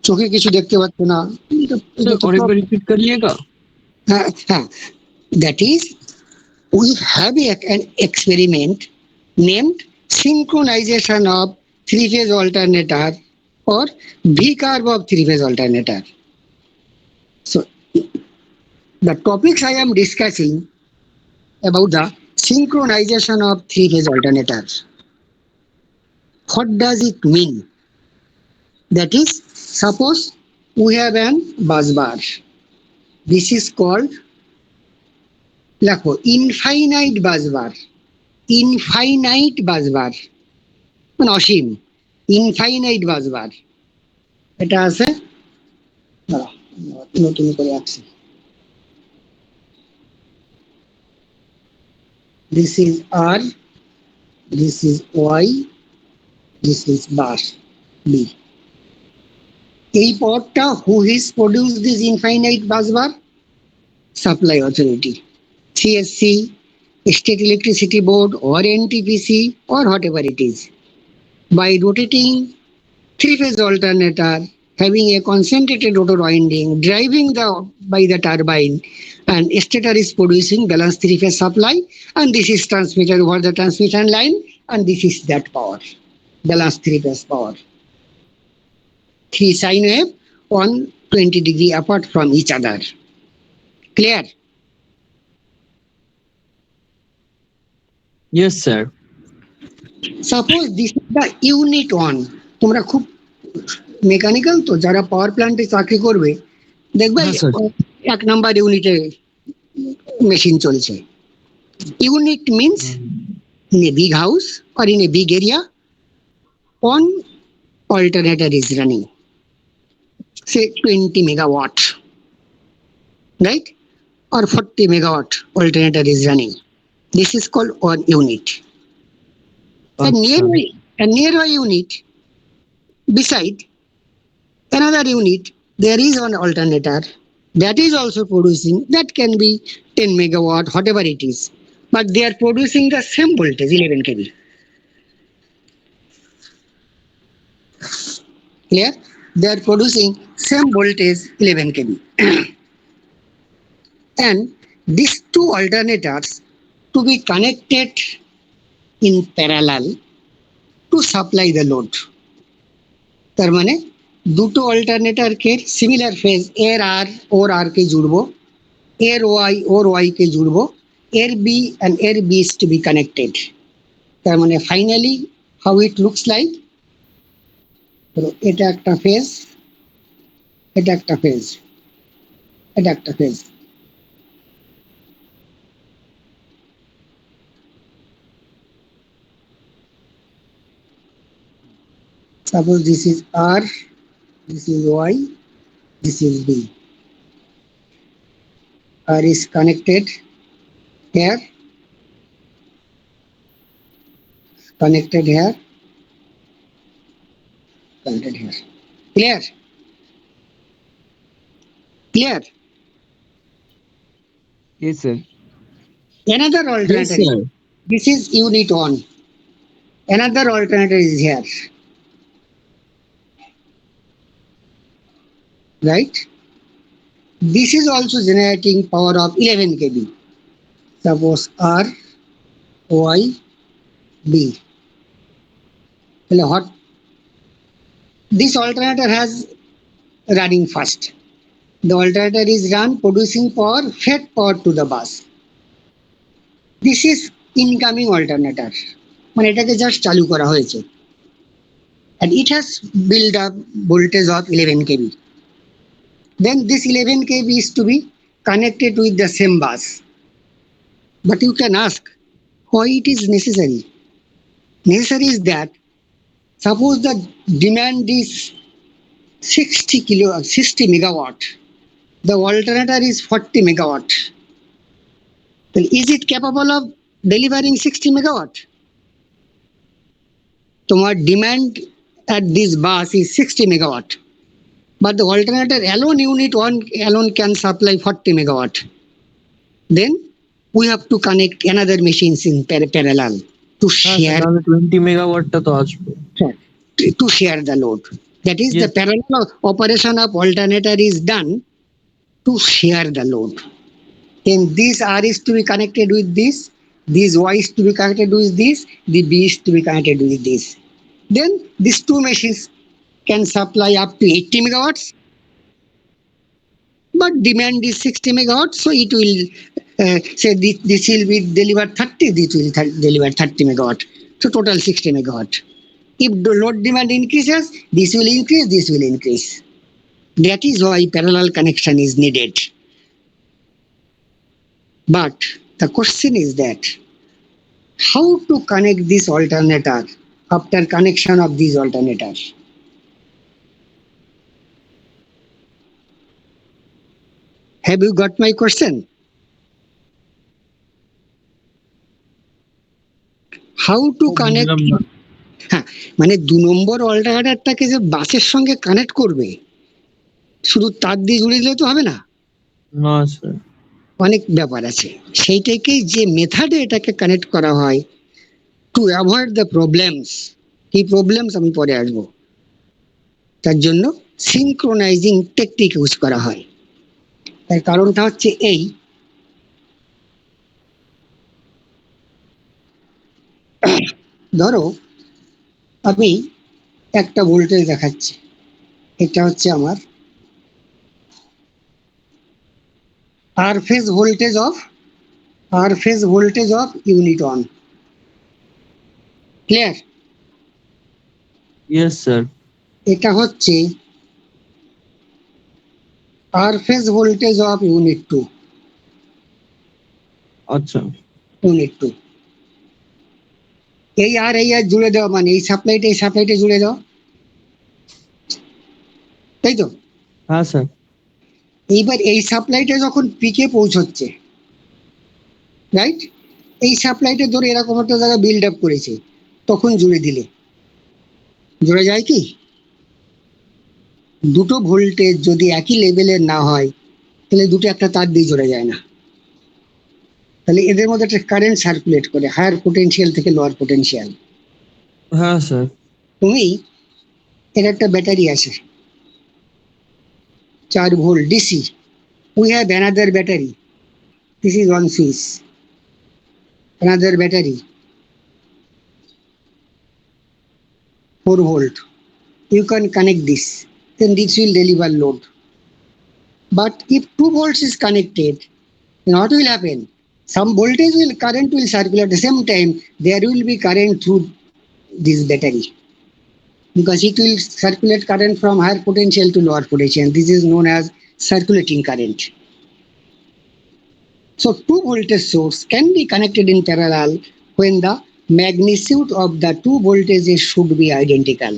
Speaker 1: চোখে কিছু দেখতে পাচ্ছ না।
Speaker 3: স্যার আরেকবার রিপিট করিয়েগা?
Speaker 1: হ্যাঁ হ্যাঁ, that is we have an experiment named synchronization of three-phase alternator or V-curve of three-phase alternator. So the topics I am discussing about the synchronization of three-phase alternators. What does it mean? That is, suppose we have an bus bar. This is called infinite bus bar. Infinite busbar মানে অসীম, infinite busbar. এটা আছে, নতুন করে আঁকছি। This is R, this is Y, this is bus B. এই পদটা who is produce this infinite busbar? Supply authority, CSC, State Electricity Board or NTPC or whatever it is. By rotating three-phase alternator having a concentrated rotor winding driving by the turbine, and stator is producing balanced three-phase supply, and this is transmitted over the transmission line, and this is that power, balanced three-phase power. Three sine wave 120 degree apart from each other. Clear?
Speaker 3: Yes sir.
Speaker 1: Suppose this is the unit one. তোমরা খুব mechanical তো, যারা পাওয়ার প্ল্যান্টে চাকরি করবে দেখবে
Speaker 3: হ্যাঁ, sir.
Speaker 1: এক number ইউনিটে মেশিন চলছে। Unit means in a big house or in a big area, one alternator is running, say 20 megawatt, right? Or 40 megawatt alternator is running. This is called one unit. A nearby unit beside another unit, there is one alternator that is also producing, that can be 10 megawatt, whatever it is, but they are producing the same voltage 11 kV. Clear? They are producing same voltage 11 kV. And these two alternators to be connected in parallel to supply the load. তার মানে দুটো অল্টারনেটরকে similar phase এর আর ওর আর কে জুড়বো, এর Y ওর Y কে জুড়বো, R B and R B is to be connected. তার মানে finally how it looks like, এটা একটা ফেজ, এটা একটা ফেজ, এটা একটা phase. Suppose this is R, this is Y, this is B. R is connected here, connected here, connected here. Clear? Clear?
Speaker 5: Yes, sir.
Speaker 1: Another
Speaker 3: Yes,
Speaker 1: alternator.
Speaker 3: sir.
Speaker 1: This is unit 1. Another alternator is here. Right? This is also generating power of 11 kV. Suppose R, Y, B. Well, what? This alternator has running first. The alternator is run producing power, fed power to the bus. This is incoming alternator. মানে এটাকে just চালু করা হয়েছে, and it has built up voltage of 11 kV. Then this 11 kV is to be connected with the same bus. But you can ask why it is necessary. Necessary is that suppose the demand is 60 megawatt, the alternator is 40 megawatt. Then is it capable of delivering 60 megawatt? তোমার demand at this bus is 60 megawatt, but the alternator alone, unit 1 alone can supply 40 megawatt. Then we have to connect another machines in parallel to share,
Speaker 3: তাহলে 20 মেগাওয়াটটা তো আসবে।
Speaker 1: to share the load. That is, the
Speaker 3: Yes.
Speaker 1: parallel operation of alternator is done to share the load. Then this R is to be connected with this Y is to be connected with this, the B is to be connected with this. Then these two machines can supply up to 80 megawatts, but demand is 60 megawatts, so it will say this will be delivered 30, this will deliver 30 megawatt, so total 60 megawatt. If the load demand increases, this will increase, this will increase. That is why parallel connection is needed. But the question is that how to connect this alternator after connection of these alternators. Have you got my question? How to connect?
Speaker 3: বুঝলাম না।
Speaker 1: হ্যাঁ, মানে 2 নম্বর অল্টারনেটরটাকে যে বাসের সঙ্গে connect করবে, শুধু তার দিয়ে জুড়ে দিলে তো হবে না,
Speaker 3: না স্যার।
Speaker 1: অনেক ব্যাপার আছে। সেইটাকে যে মেথডে এটাকে কানেক্ট করা হয় টু অ্যাভয়েড দ্য প্রবলেমস, কি প্রবলেমস আমি পরে আসবো, তার জন্য সিনক্রোনাইজিং টেকনিক ইউজ করা হয়। তার কারণটা হচ্ছে এই, ধরো আমি একটা ভোল্টেজ দেখাচ্ছি, এটা হচ্ছে আমার R phase voltage of unit 1। Clear?
Speaker 3: Yes sir.
Speaker 1: এটা হচ্ছে R phase voltage of unit 2।
Speaker 3: আচ্ছা।
Speaker 1: ইউনিট 2 এই আর জুড়ে দেওয়া, মানে এই সাপ্লাইটা জুড়ে দেওয়া, তাই তো?
Speaker 3: হ্যাঁ স্যার।
Speaker 1: এইবার এই সাপ্লাইটা যখন পিকে পৌঁছচ্ছে, রাইট, এই সাপ্লাইটা ধরে এরকম একটা জায়গা বিল্ড আপ করেছে, তখন জুড়ে দিলে জুড়ে যায় কি? দুটো ভোল্টেজ যদি একই লেভেলের না হয় তাহলে দুটো একটা তার দিয়ে জুড়ে যায় না, তাহলে এদের মধ্যে একটা কারেন্ট সার্কুলেট করে হায়ার পোটেনশিয়াল থেকে লোয়ার পোটেনশিয়াল।
Speaker 3: হ্যাঁ স্যার।
Speaker 1: তুমি এর একটা ব্যাটারি আছে 4 volt DC, we have another battery, this is one switch, another battery 4 volt. You can connect this, then this will deliver load. But if 2 volts is connected, then what will happen? Some current will circulate at the same time. There will be current through this battery, because it will circulate current from higher potential to lower potential. This is known as circulating current. So 2 voltage source can be connected in parallel when the magnitude of the 2 voltages should be identical.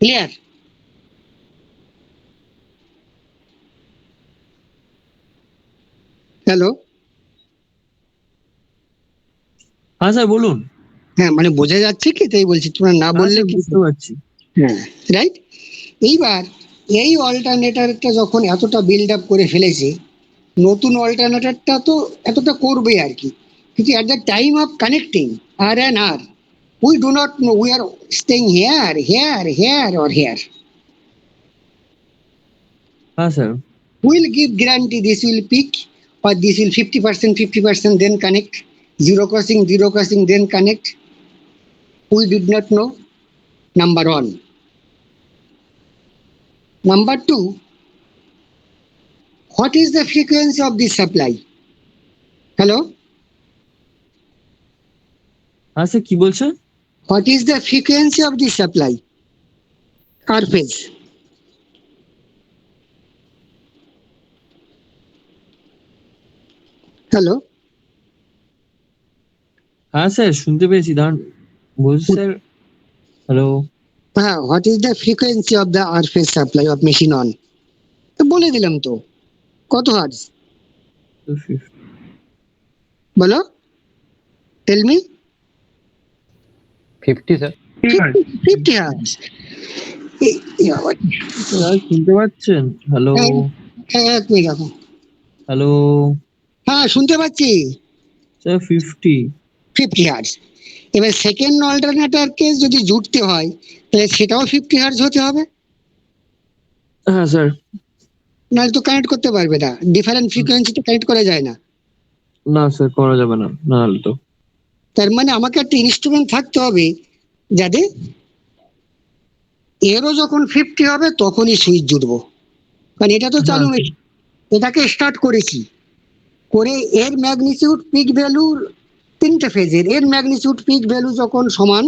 Speaker 1: Clear? Hello,
Speaker 3: হ্যাঁ sir বলুন।
Speaker 1: হ্যাঁ মানে বোঝা যাচ্ছে কি, তাই বলছি, তোমরা না
Speaker 3: হ্যাঁ
Speaker 1: বললে
Speaker 3: স্যার
Speaker 1: কি।
Speaker 3: বুঝতে পারছি।
Speaker 1: হ্যাঁ, রাইট। এইবার এই অল্টারনেটরটা যখন এতটা বিল্ড আপ করে ফেলেছে, নতুন অল্টারনেটরটা তো এতটা করবে আর কি, কিন্তু at the time of connecting R and R, we do not know we are staying here here here or here.
Speaker 3: হ্যাঁ sir.
Speaker 1: Will give guarantee this will peak or this will 50%, then connect, zero crossing, then connect. We did not know. Number one. Number two, what is the frequency of this supply? Hello,
Speaker 3: হ্যাঁ sir কি বলছেন?
Speaker 1: what is the frequency of this supply? R phase. Hello,
Speaker 3: হ্যাঁ sir শুনতে পেয়েছি, দাঁড়ান বলছি sir. Hello.
Speaker 1: what is the frequency of the R phase supply of machine on? তো বলে দিলাম তো, কত হার্জ বলো, tell me.
Speaker 4: 50, sir.
Speaker 1: 50 hertz.
Speaker 3: Sir শুনতে পাচ্ছেন? হ্যালো
Speaker 1: এক মিনিট রাখো।
Speaker 3: হ্যালো
Speaker 1: হ্যাঁ শুনতে পাচ্ছি।
Speaker 3: স্যার 50।
Speaker 1: 50 হার্জ। এবার সেকেন্ড অল্টারনেটরকে যদি জুড়তে হয় তাহলে সেটাও 50 হার্জ হতে হবে,
Speaker 3: হ্যাঁ স্যার।
Speaker 1: নাহলে তো কানেক্ট করতে পারবে না, ডিফারেন্ট ফ্রিকোয়েন্সিতে কানেক্ট করা যায় না।
Speaker 3: না স্যার করা যাবে না, নাহলে তো।
Speaker 1: তার মানে আমাকে একটা ইনস্ট্রুমেন্ট থাকতে হবে যাতে এরও যখন 50 হবে তখনই সুইচ জুড়বো, কারণ এটা তো চালু
Speaker 3: হ্যাঁ।
Speaker 1: মেশিন, এটাকে স্টার্ট করেছি করে, এর ম্যাগনিটিউড পিক ভ্যালু তিনটে ফেজের, এর ম্যাগনিটিউড পিক ভ্যালু যখন সমান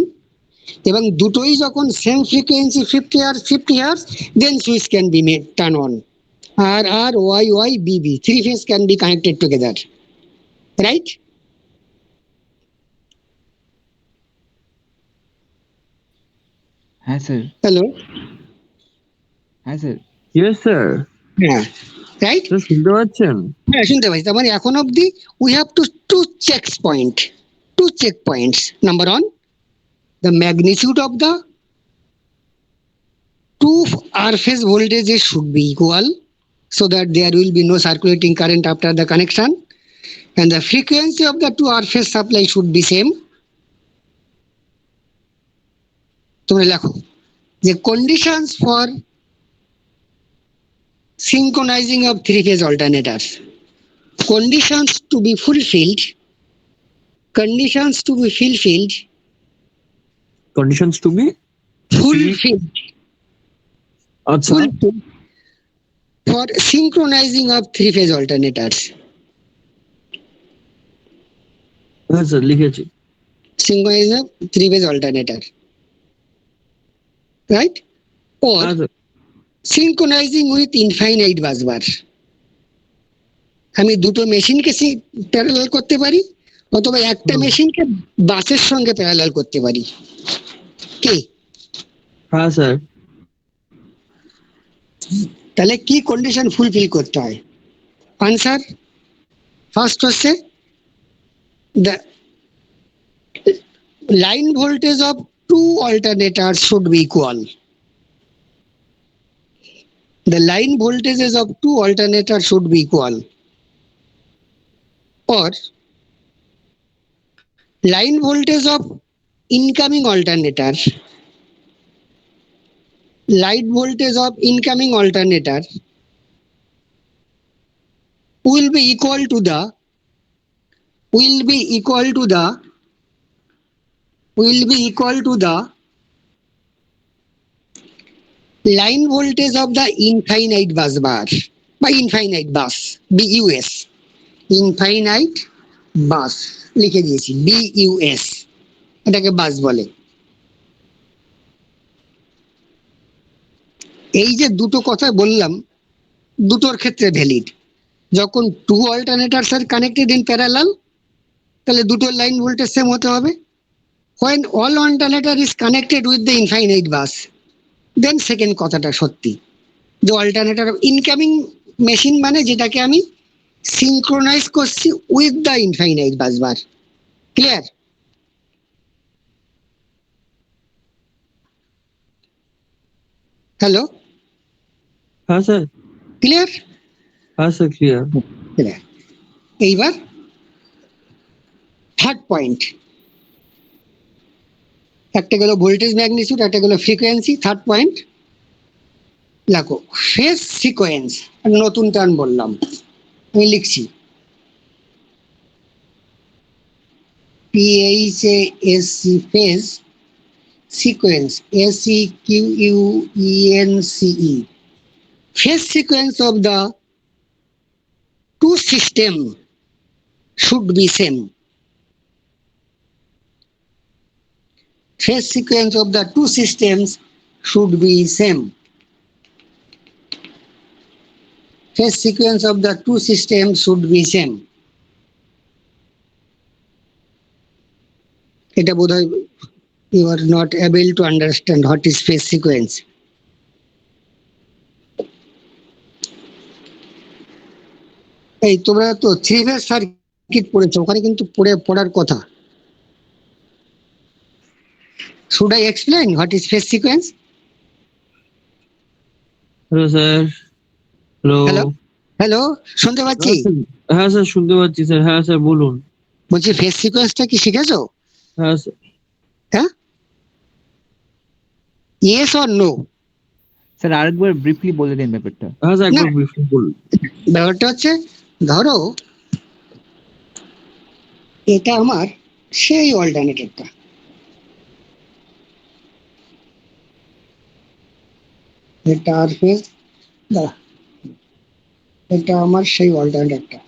Speaker 1: এবং দুটোই যখন same frequency 50 hertz, then switch can be made turn on. R Y B B, three phase can be connected together, right?
Speaker 5: হ্যাঁ স্যার।
Speaker 1: হ্যালো,
Speaker 5: হ্যাঁ স্যার।
Speaker 3: Yes sir.
Speaker 1: হ্যাঁ রাইট,
Speaker 3: স্যার শুনতে পাচ্ছেন?
Speaker 1: হ্যাঁ শুনতে পাচ্ছি। তার মানে এখন অব্দি we have to check points. Number one, the magnitude of the two R phase voltages should be equal so that there will be no circulating current after the connection, and the frequency of the two R phase supply should be same. তোমরা লেখো যে conditions for synchronizing of three phase alternators, conditions to be fulfilled,
Speaker 3: conditions to be
Speaker 1: fulfilled
Speaker 3: আচ্ছা।
Speaker 1: for synchronizing of three phase alternators.
Speaker 3: হ্যাঁ sir লিখেছি।
Speaker 1: Synchronizing of three phase alternator, right? Or
Speaker 3: হ্যাঁ sir.
Speaker 1: synchronizing with infinite bus bar. আমি দুটো মেশিনকে parallel করতে পারি অথবা একটা মেশিনকে বাসের সঙ্গে প্যারালাল করতে পারি, কি?
Speaker 3: হ্যাঁ স্যার।
Speaker 1: তাহলে কি কন্ডিশন ফুলফিল করতে হয়? আনসার ফার্স্ট হচ্ছে the line voltage of two alternators should be equal. The line voltages of two alternators should be equal, or line voltage of incoming alternator, line voltage of incoming alternator will be equal to the line voltage of the infinite bus bar by infinite bus, BUS, infinite bus লিখে দিয়েছি, BUS, এটাকে বাস বলে। এই যে দুটো কথা বললাম দুটোর ক্ষেত্রে ভ্যালিড। যখন two alternators are connected in parallel তাহলে দুটো লাইন ভোল্টেজ সেম হতে হবে। when all alternator is connected with the infinite bus, then second কথাটা সত্যি, যে অল্টারনেটর ইনকামিং মেশিন মানে যেটাকে আমি সিনক্রোনাইজ করছি with the infinite বাসবার। Clear? Hello,
Speaker 2: হ্যাঁ স্যার,
Speaker 1: ক্লিয়ার?
Speaker 2: হ্যাঁ স্যার, ক্লিয়ার।
Speaker 1: ক্লিয়ার। এইবার থার্ড পয়েন্ট, একটা গেল ভোল্টেজ ম্যাগনিটিউড, একটা গেল ফ্রিকোয়েন্সি, থার্ড পয়েন্ট দেখো ফেজ সিকোয়েন্স। নতুন টার্ম বললাম, আমি লিখছি PHASC, phase sequence, SEQUENCE, phase sequence of the two system should be same. Phase sequence of the two systems should be same. Phase sequence of the two systems should be same. এটা বোধহয় you are not able to understand what is phase sequence. এই তোমরা তো three phase circuit পড়েছো, ওখানে কিন্তু পড়ার কথা। Should I explain what is phase sequence?
Speaker 2: Hello sir, hello.
Speaker 1: Hello, hello, শুনতে পাচ্ছি?
Speaker 2: হ্যাঁ স্যার, শুনতে পাচ্ছি স্যার। হ্যাঁ স্যার, বলুন।
Speaker 1: বলছি ফেজ সিকোয়েন্সটা কি শিখেছো?
Speaker 2: হ্যাঁ স্যার।
Speaker 1: হ্যাঁ, ইয়েস অর নো?
Speaker 5: স্যার আরেকবার ব্রিফলি বলে দিন ব্যাপারটা।
Speaker 2: হ্যাঁ স্যার, একবার
Speaker 1: না।
Speaker 2: ব্রিফলি বলুন।
Speaker 1: ব্যাপারটা হচ্ছে, ধরো এটা আমার সেই অল্টারনেটরটা, এটা আর ফেজ, দাঁড়া, এটা আমার সেই অল্টারনেটরটা,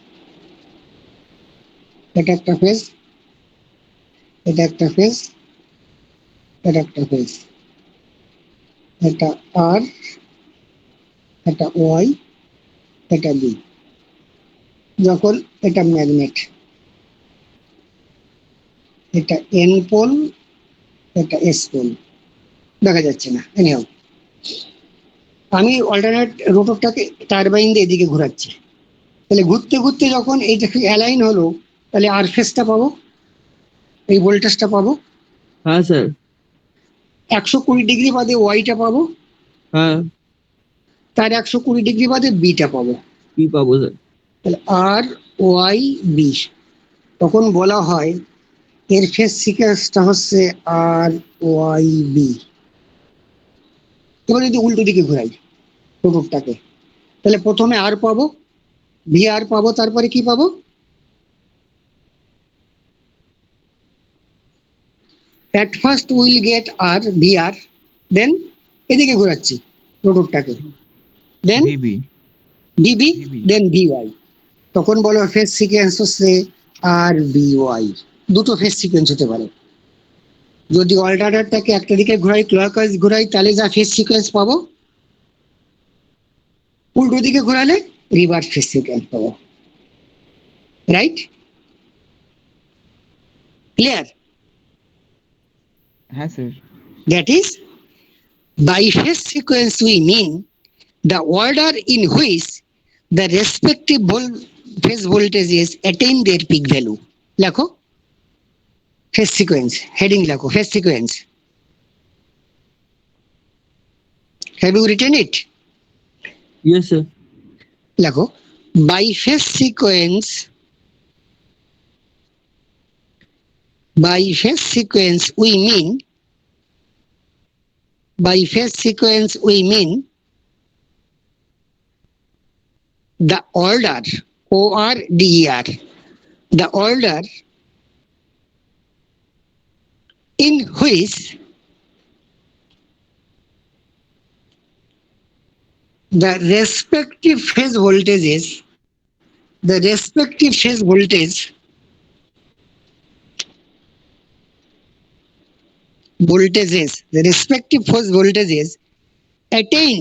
Speaker 1: এটা একটা ফেজ, এটা একটা ফেজ, এটা একটা ফেজ, এটা আর, এটা ওয়াই, এটা বি। যখন এটা ম্যাগনেট, এটা এন পোল, এটা এস পোল, দেখা যাচ্ছে না, এনিহাউ আমি অল্টারনেট রোটরটাকে টারবাইন দিয়ে এদিকে ঘোরাচ্ছি, তাহলে ঘুরতে ঘুরতে যখন এইটা অ্যালাইন হলো, তাহলে আর ফেজটা পাবো, এই ভোল্টেজটা পাবো,
Speaker 2: হ্যাঁ স্যার।
Speaker 1: 120 ডিগ্রি বাদে ওয়াইটা পাবো,
Speaker 2: হ্যাঁ,
Speaker 1: তার 120 ডিগ্রি বাদে বিটা পাবো,
Speaker 2: কি পাবো স্যার?
Speaker 1: তাহলে আর ওয়াই বি। তখন বলা হয় এর ফেজ সিকোয়েন্সটা হচ্ছে আর ওয়াই বি। এবার যদি উল্টো দিকে ঘুরাই রোটরটাকে, তাহলে প্রথমে আর পাবো, ভি আর পাবো, তারপরে কি পাবো, at first we will get r vr, then এদিকে ঘোরাচ্ছি রোটরটাকে, দেন
Speaker 5: ভিবি
Speaker 1: ডিবি, দেন ভিওয়াই। তখন বলো ফেজ সিকোয়েন্স হচ্ছে আর বিওয়াই। দুটো ফেজ সিকোয়েন্স হতে পারে। যদি অল্টারনেটরটাকে একটা দিকে ঘোরাই, ক্লকওয়াইজ ঘোরাই, তাহলে যা ফেজ সিকোয়েন্স পাবো, উল্টো দিকে ঘোরালে রিভার্স ফেজ সিকোয়েন্স পাবো। রাইট? ক্লিয়ার?
Speaker 5: হ্যাঁ sir.
Speaker 1: That is, by phase sequence we mean the order in which the respective phase voltages attain their peak value. লেখো phase sequence, heading লেখো phase sequence. Have you written it?
Speaker 2: Yes sir.
Speaker 1: লেখো by phase sequence, by phase sequence we mean, by phase sequence we mean the order, ORDER, the order in which the respective phase voltages, the respective phase voltages the respective phase voltages attain,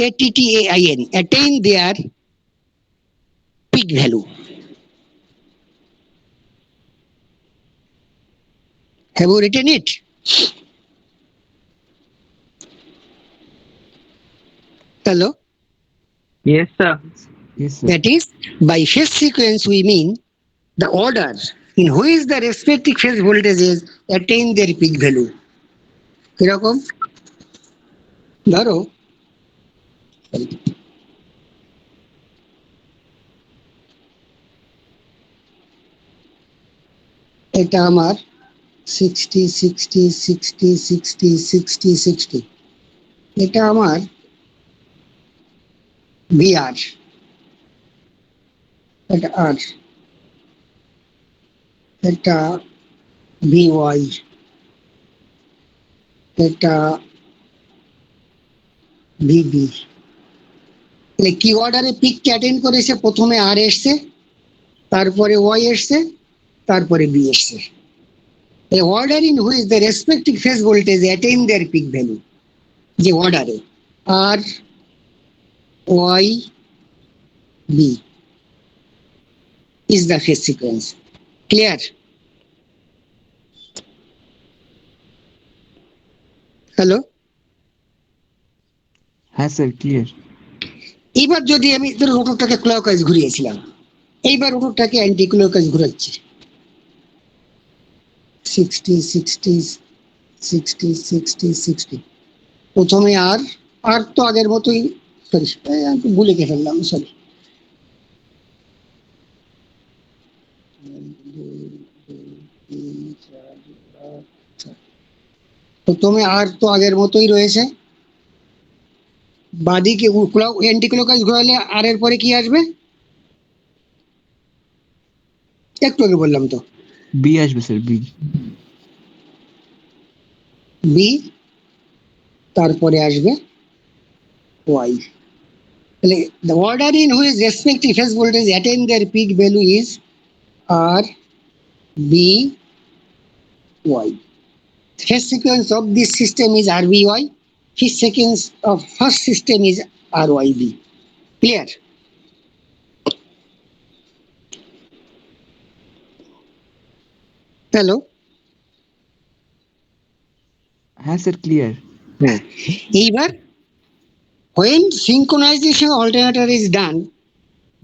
Speaker 1: ATTAIN, attain their peak value. Have you written it? Hello?
Speaker 3: Yes, sir.
Speaker 5: Yes, sir.
Speaker 1: That is, by phase sequence we mean the order in which the respective phase voltages attain their peak value. কিরকম? ধরো এটা আমার 60 60 60 60 60 60, এটা আমার VR, এটা R, এটা VY, এটা VB। তাহলে কি অর্ডারে পিক অ্যাটেন্ড করেছে? প্রথমে আর এসছে, তারপরে ওয়াই এসছে, তারপরে বি এসছে। A order in which the respective phase voltage attain their peak value, যে অর্ডারে R Y B is the phase sequence. Clear? হ্যালো?
Speaker 5: হ্যাঁ স্যার ক্লিয়ার।
Speaker 1: এবার যদি আমি ধরো রোটরটাকে ক্লকওয়াইজ ঘুরিয়েছিলাম, এইবার রোটরটাকে অ্যান্টি ক্লকওয়াইজ ঘুরাচ্ছি, 60 60 60 60 60। প্রথমে আর আর তো আগের মতোই, সরি ভুলে গে ফেললাম, সরি। প্রথমে আর তো আগের মতোই রয়েছে, বাদিকে অ্যান্টি ক্লকওয়াইজ ঘোরালে আর এর পরে কি আসবে? একটু আগে বললাম তো,
Speaker 5: বি আসবে স্যার, বি।
Speaker 1: বি, তারপরে আসবে ওয়াই। তাহলে the order in which respective phase voltage attain their peak value is R, B, Y. Phase sequence of this system is RBY. Phase sequence of first system is RYB. Clear? Hello?
Speaker 5: হ্যাঁ sir clear.
Speaker 1: হ্যাঁ, এইবার when synchronization alternator is done,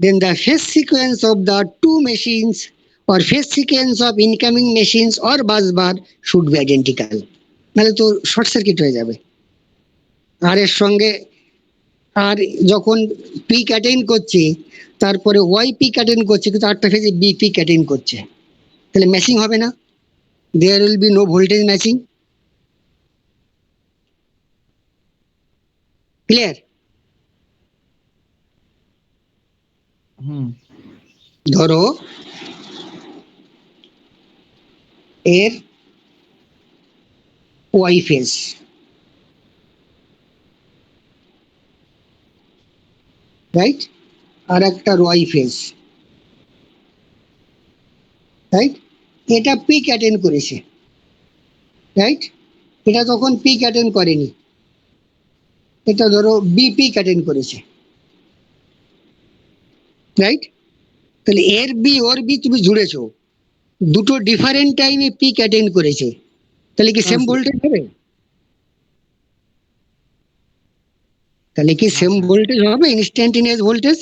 Speaker 1: then the phase sequence of the two machines or phase sequence of incoming machines or bus bar should be identical. নাহলে তো short circuit হয়ে যাবে। আর এর সঙ্গে আর যখন পিক অ্যাটেন্ড করছে, তারপরে ওয়াই পিক অ্যাটেন্ড করছে, কিন্তু আরেকটা ফেজে বি পিক অ্যাটেন্ড করছে, তাহলে ম্যাচিং হবে না, there will be no voltage matching. Clear?
Speaker 5: Hmm.
Speaker 1: ধরো এর ওয়াই ফেজ, রাইট, আর একটা ওয়াই ফেজ, রাইট, এটা পিক অ্যাটেন্ড করেছে, রাইট, এটা তখন পিক অ্যাটেন্ড করেনি, এটা ধরো বি পিক অ্যাটেন্ড করেছে, রাইট। তাহলে এর বি ওর বি তুমি জুড়েছো, দুটো ডিফারেন্ট টাইমে পিক অ্যাটেন্ড করেছে, তাহলে কি সেম ভোল্টেজ হবে? তাহলে কি সেম ভোল্টেজ হবে, ইনস্ট্যান্টিনিয়াস ভোল্টেজ?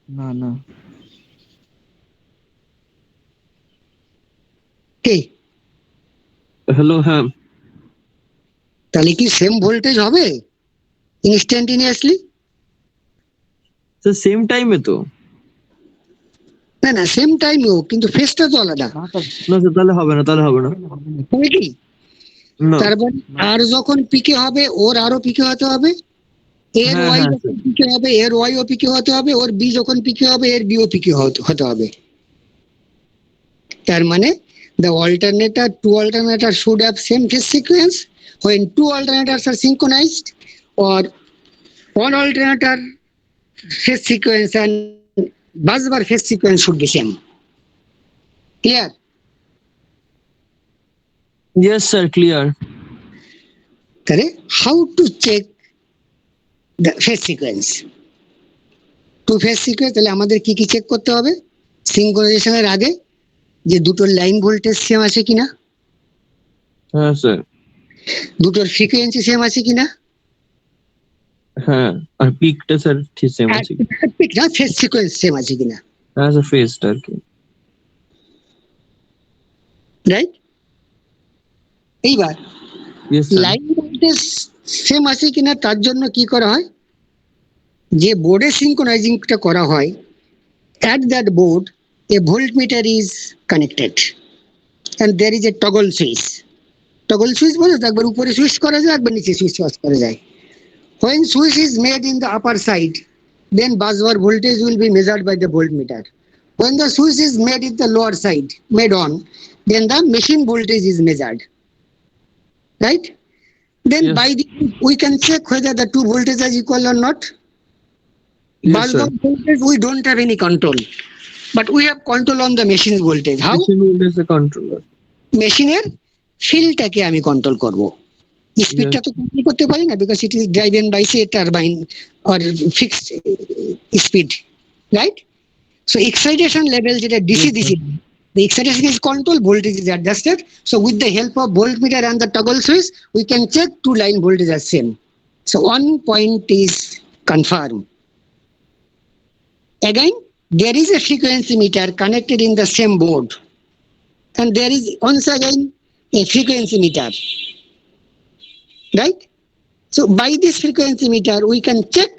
Speaker 5: না না।
Speaker 1: কি
Speaker 3: হ্যালো, হ্যাঁ।
Speaker 1: তাহলে কি সেম ভোল্টেজ হবে ইনস্ট্যান্টিনিয়াসলি?
Speaker 3: স্যার সেম টাইমে তো?
Speaker 1: না না, সেম টাইমেও, কিন্তু ফেজটা তো আলাদা,
Speaker 5: না স্যার,
Speaker 3: না স্যার, তাহলে হবে না, তাহলে হবে না।
Speaker 1: হবে কি?
Speaker 3: না।
Speaker 1: তারপর আর যখন পিকে হবে ওর আরো পিকে হতে হবে, এর
Speaker 3: হ্যাঁ,
Speaker 1: ওয়াই
Speaker 3: হ্যাঁ,
Speaker 1: যখন পিকে হবে এর ওয়াই ও পিকে হতে হবে, ওর বি যখন পিকে হবে এর বিও পিকে হতে হবে। তার মানে the two alternators should have same phase sequence. When two alternators are synchronized, or one alternator phase sequence and bus bar phase sequence should be same. Clear?
Speaker 3: Yes sir, clear.
Speaker 1: তাহলে how to check the phase sequence? To phase sequence, তাহলে আমাদের কি কি check করতে হবে সিঙ্ক্রোনাইজেশনের আগে? যে দুটোর লাইন ভোল্টেজ সেম আছে কিনা,
Speaker 3: হ্যাঁ স্যার।
Speaker 1: দুটোর ফ্রিকোয়েন্সি সেম আছে কিনা,
Speaker 3: হ্যাঁ আর পিকটা স্যার ঠিক সেম
Speaker 1: আর
Speaker 3: আছে
Speaker 1: পিক না ফেজ সিকোয়েন্স সেম আছে কিনা,
Speaker 3: অ্যাজ আ ফেসটা আর কি
Speaker 1: রাইট? এইবার
Speaker 3: yes sir
Speaker 1: line voltage same আছে কিনা তার জন্য কি করা হয়, যে বোর্ডে সিঙ্ক্রোনাইজিংটা করা হয়, at that board a voltmeter is connected and there is a toggle switch. Toggle switch বলে তো, একবার উপরে সুইচ করা যায়, একবার নিচে সুইচ অফ করা যায়। When switch is made in the upper side, then busbar voltage will be measured by the voltmeter. When the switch is made in the lower side, made on, then the machine voltage is measured, right? Then
Speaker 3: Yes.
Speaker 1: by the we can check whether the two voltages are equal or not.
Speaker 3: Yes,
Speaker 1: Busbar
Speaker 3: sir.
Speaker 1: voltage we don't have any control, but we have control on the machine voltage. How?
Speaker 3: Machine voltage is a controller.
Speaker 1: মেশিনের ফিল্ডটাকে আমি control করব, স্পিডটা তো control করতে পারি না, because it is driven by say turbine or fixed speed, right? So excitation level যেটা DC
Speaker 3: Yes,
Speaker 1: DC, the excitation is controlled, voltage is adjusted. So with the help of voltmeter and the toggle switch, we can check two line voltage are same. So one point is confirmed. Again, there is a frequency meter connected in the same board, and there is once again a frequency meter, right? So by this frequency meter we can check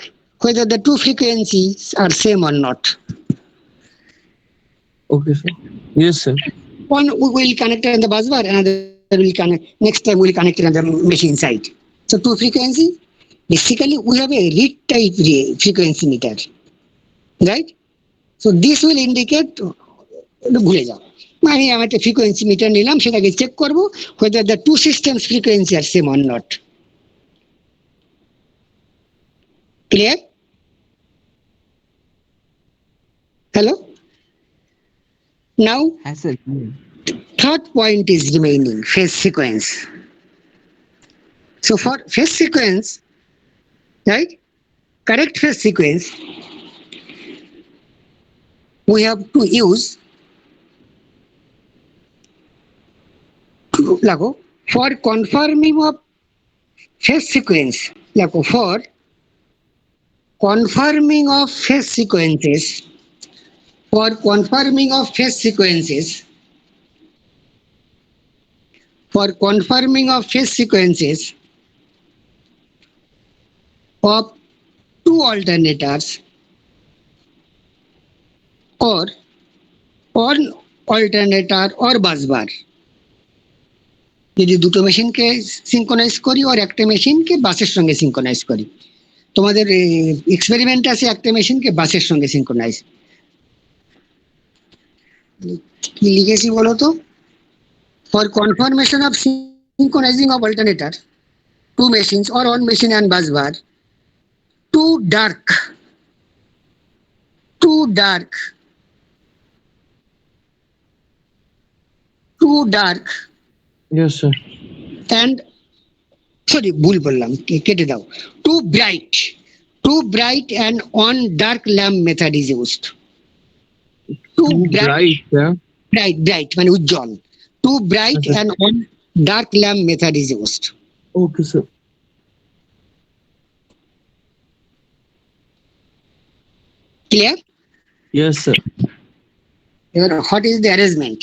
Speaker 1: whether the two frequencies are same or not.
Speaker 3: Okay, sir. Yes, sir.
Speaker 1: One we will connect it on the busbar, another will connect, next time we will connect it on the machine side. So two frequency, basically we have a read type frequency meter, right? So this will indicate, ভুলে যাও, আমি একটা frequency metre নিলাম, সেটাকে check করব whether the two systems frequency are same or not. Clear? Hello? Now
Speaker 5: হ্যাঁ sir clear.
Speaker 1: third point is remaining, phase sequence. So for phase sequence, right, correct phase sequence, we have to use লাগো for confirming of phase sequence, লাগো for confirming of phase sequences, for confirming of phase sequences, for confirming of phase sequences of two alternators or one alternator or busbar, যদি দুটো মেশিনকে synchronise করি আর একটা মেশিনকে বাসের সঙ্গে synchronise করি, তোমাদের এক্সপেরিমেন্ট আছে একটা মেশিনকে বাসের সঙ্গে সিঙ্ক্রোনাইজ, কি লিখেছি বলো তো? For confirmation of synchronising of alternator two machines or one machine and busbar, too dark
Speaker 3: Yes, sir.
Speaker 1: and sorry ভুল বললাম, কেটে দাও, too bright and on dark lamp method is used. Too
Speaker 3: Too bright, yeah.
Speaker 1: bright মানে উজ্জ্বল, too bright
Speaker 3: Okay.
Speaker 1: and on dark lamp method is used.
Speaker 3: Okay, sir.
Speaker 1: Clear?
Speaker 3: Yes, sir.
Speaker 1: এবার what is the arrangement,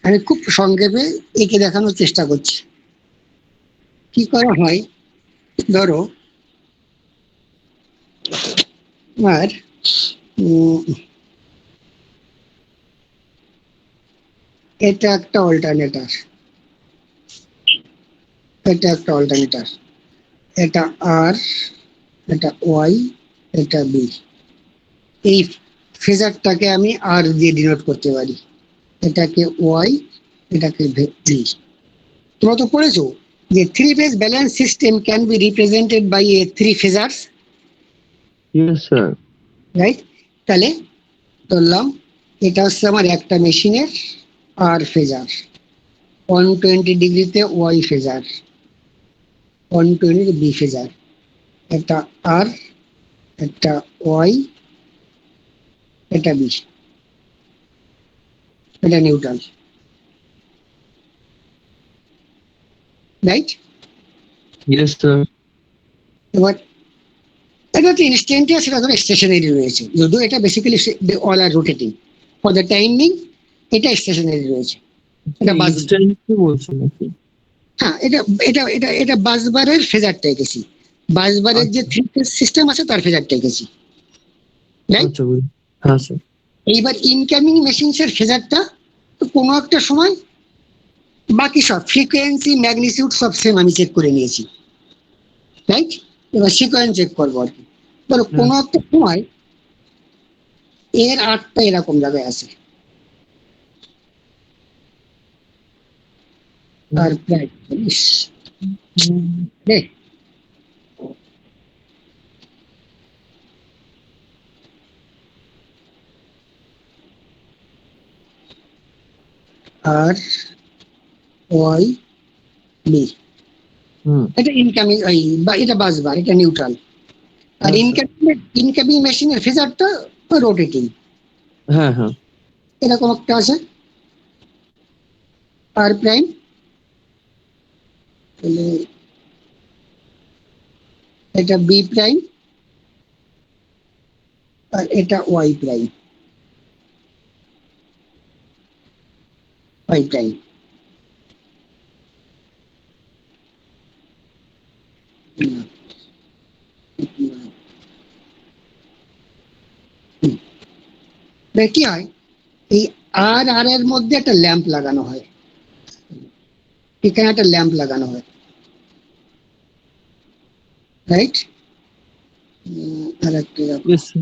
Speaker 1: আমি খুব সংক্ষেপে এঁকে দেখানোর চেষ্টা করছি। কি করা হয়, ধরো আর এটা একটা অল্টারনেটর, এটা একটা অল্টারনেটর, এটা আর, এটা ওয়াই, এটা বি। এই ফেজারটাকে আমি আর দিয়ে ডিনোট করতে পারি, এটাকে ওয়াই, এটাকে বি। তোমরা তো পড়েছো যে three phase balance system can be represented by a three phasors,
Speaker 3: Yes, sir.
Speaker 1: Right? তাহলে ধরলাম এটা হচ্ছে আমার একটা মেশিনের আর ফেজার, 120 ডিগ্রিতে ওয়াই ফেজার, 120 বি ফেজার, একটা আর, একটা ওয়াই, এটা বি, এটা নিউট্রাল, রাইট?
Speaker 3: Yes, sir.
Speaker 1: এবার এটা হচ্ছে ইনস্ট্যান্টিয়াস, এটা ধরো স্টেশনারি রয়েছে, যদিও এটা basically all are rotating. For the timing এটা স্টেশনারি রয়েছে। এটা বাস,
Speaker 3: ইনস্ট্যান্ট কি বলছো নাকি?
Speaker 1: হ্যাঁ এটা এটা এটা এটা বাসবারের ফেজারটা এঁকেছি, বাসবারের যে
Speaker 3: আচ্ছা।
Speaker 1: থ্রি ফেজ সিস্টেম আছে তার ফেজারটা এঁকেছি, রাইট?
Speaker 3: আচ্ছা হ্যাঁ স্যার।
Speaker 1: এইবার ইনকামিং মেশিনস এর ফেজারটা কোনো একটা সময় বাকি সব ফ্রিকোয়েন্সি ম্যাগনিটিউড সব সেম আমি চেক করে নিয়েছি, রাইট? এবার সিকোয়েন্স চেক করবো আর কি। ধরো কোনো একটা সময় এর আটটা এরকম জায়গায় আছে, আর প্রায় রে আর ওয়াই বি,
Speaker 3: হুম।
Speaker 1: এটা ইনকামিং বা এটা বাসবার, এটা নিউট্রাল। আর
Speaker 3: আচ্ছা।
Speaker 1: ইনকামিং মেশিনের ফেজারটা রোটেটিং,
Speaker 3: হ্যাঁ হ্যাঁ।
Speaker 1: এরকম একটা আছে আর প্রাইম। তাহলে এটা বি প্রাইম আর এটা ওয়াই প্রাইম, ওয়াই প্রাইম। কি হয়, এই আর আর এর মধ্যে একটা ল্যাম্প লাগানো হয়, এখানে একটা ল্যাম্প লাগানো হয়, রাইট? আর একটা
Speaker 3: Yes, sir.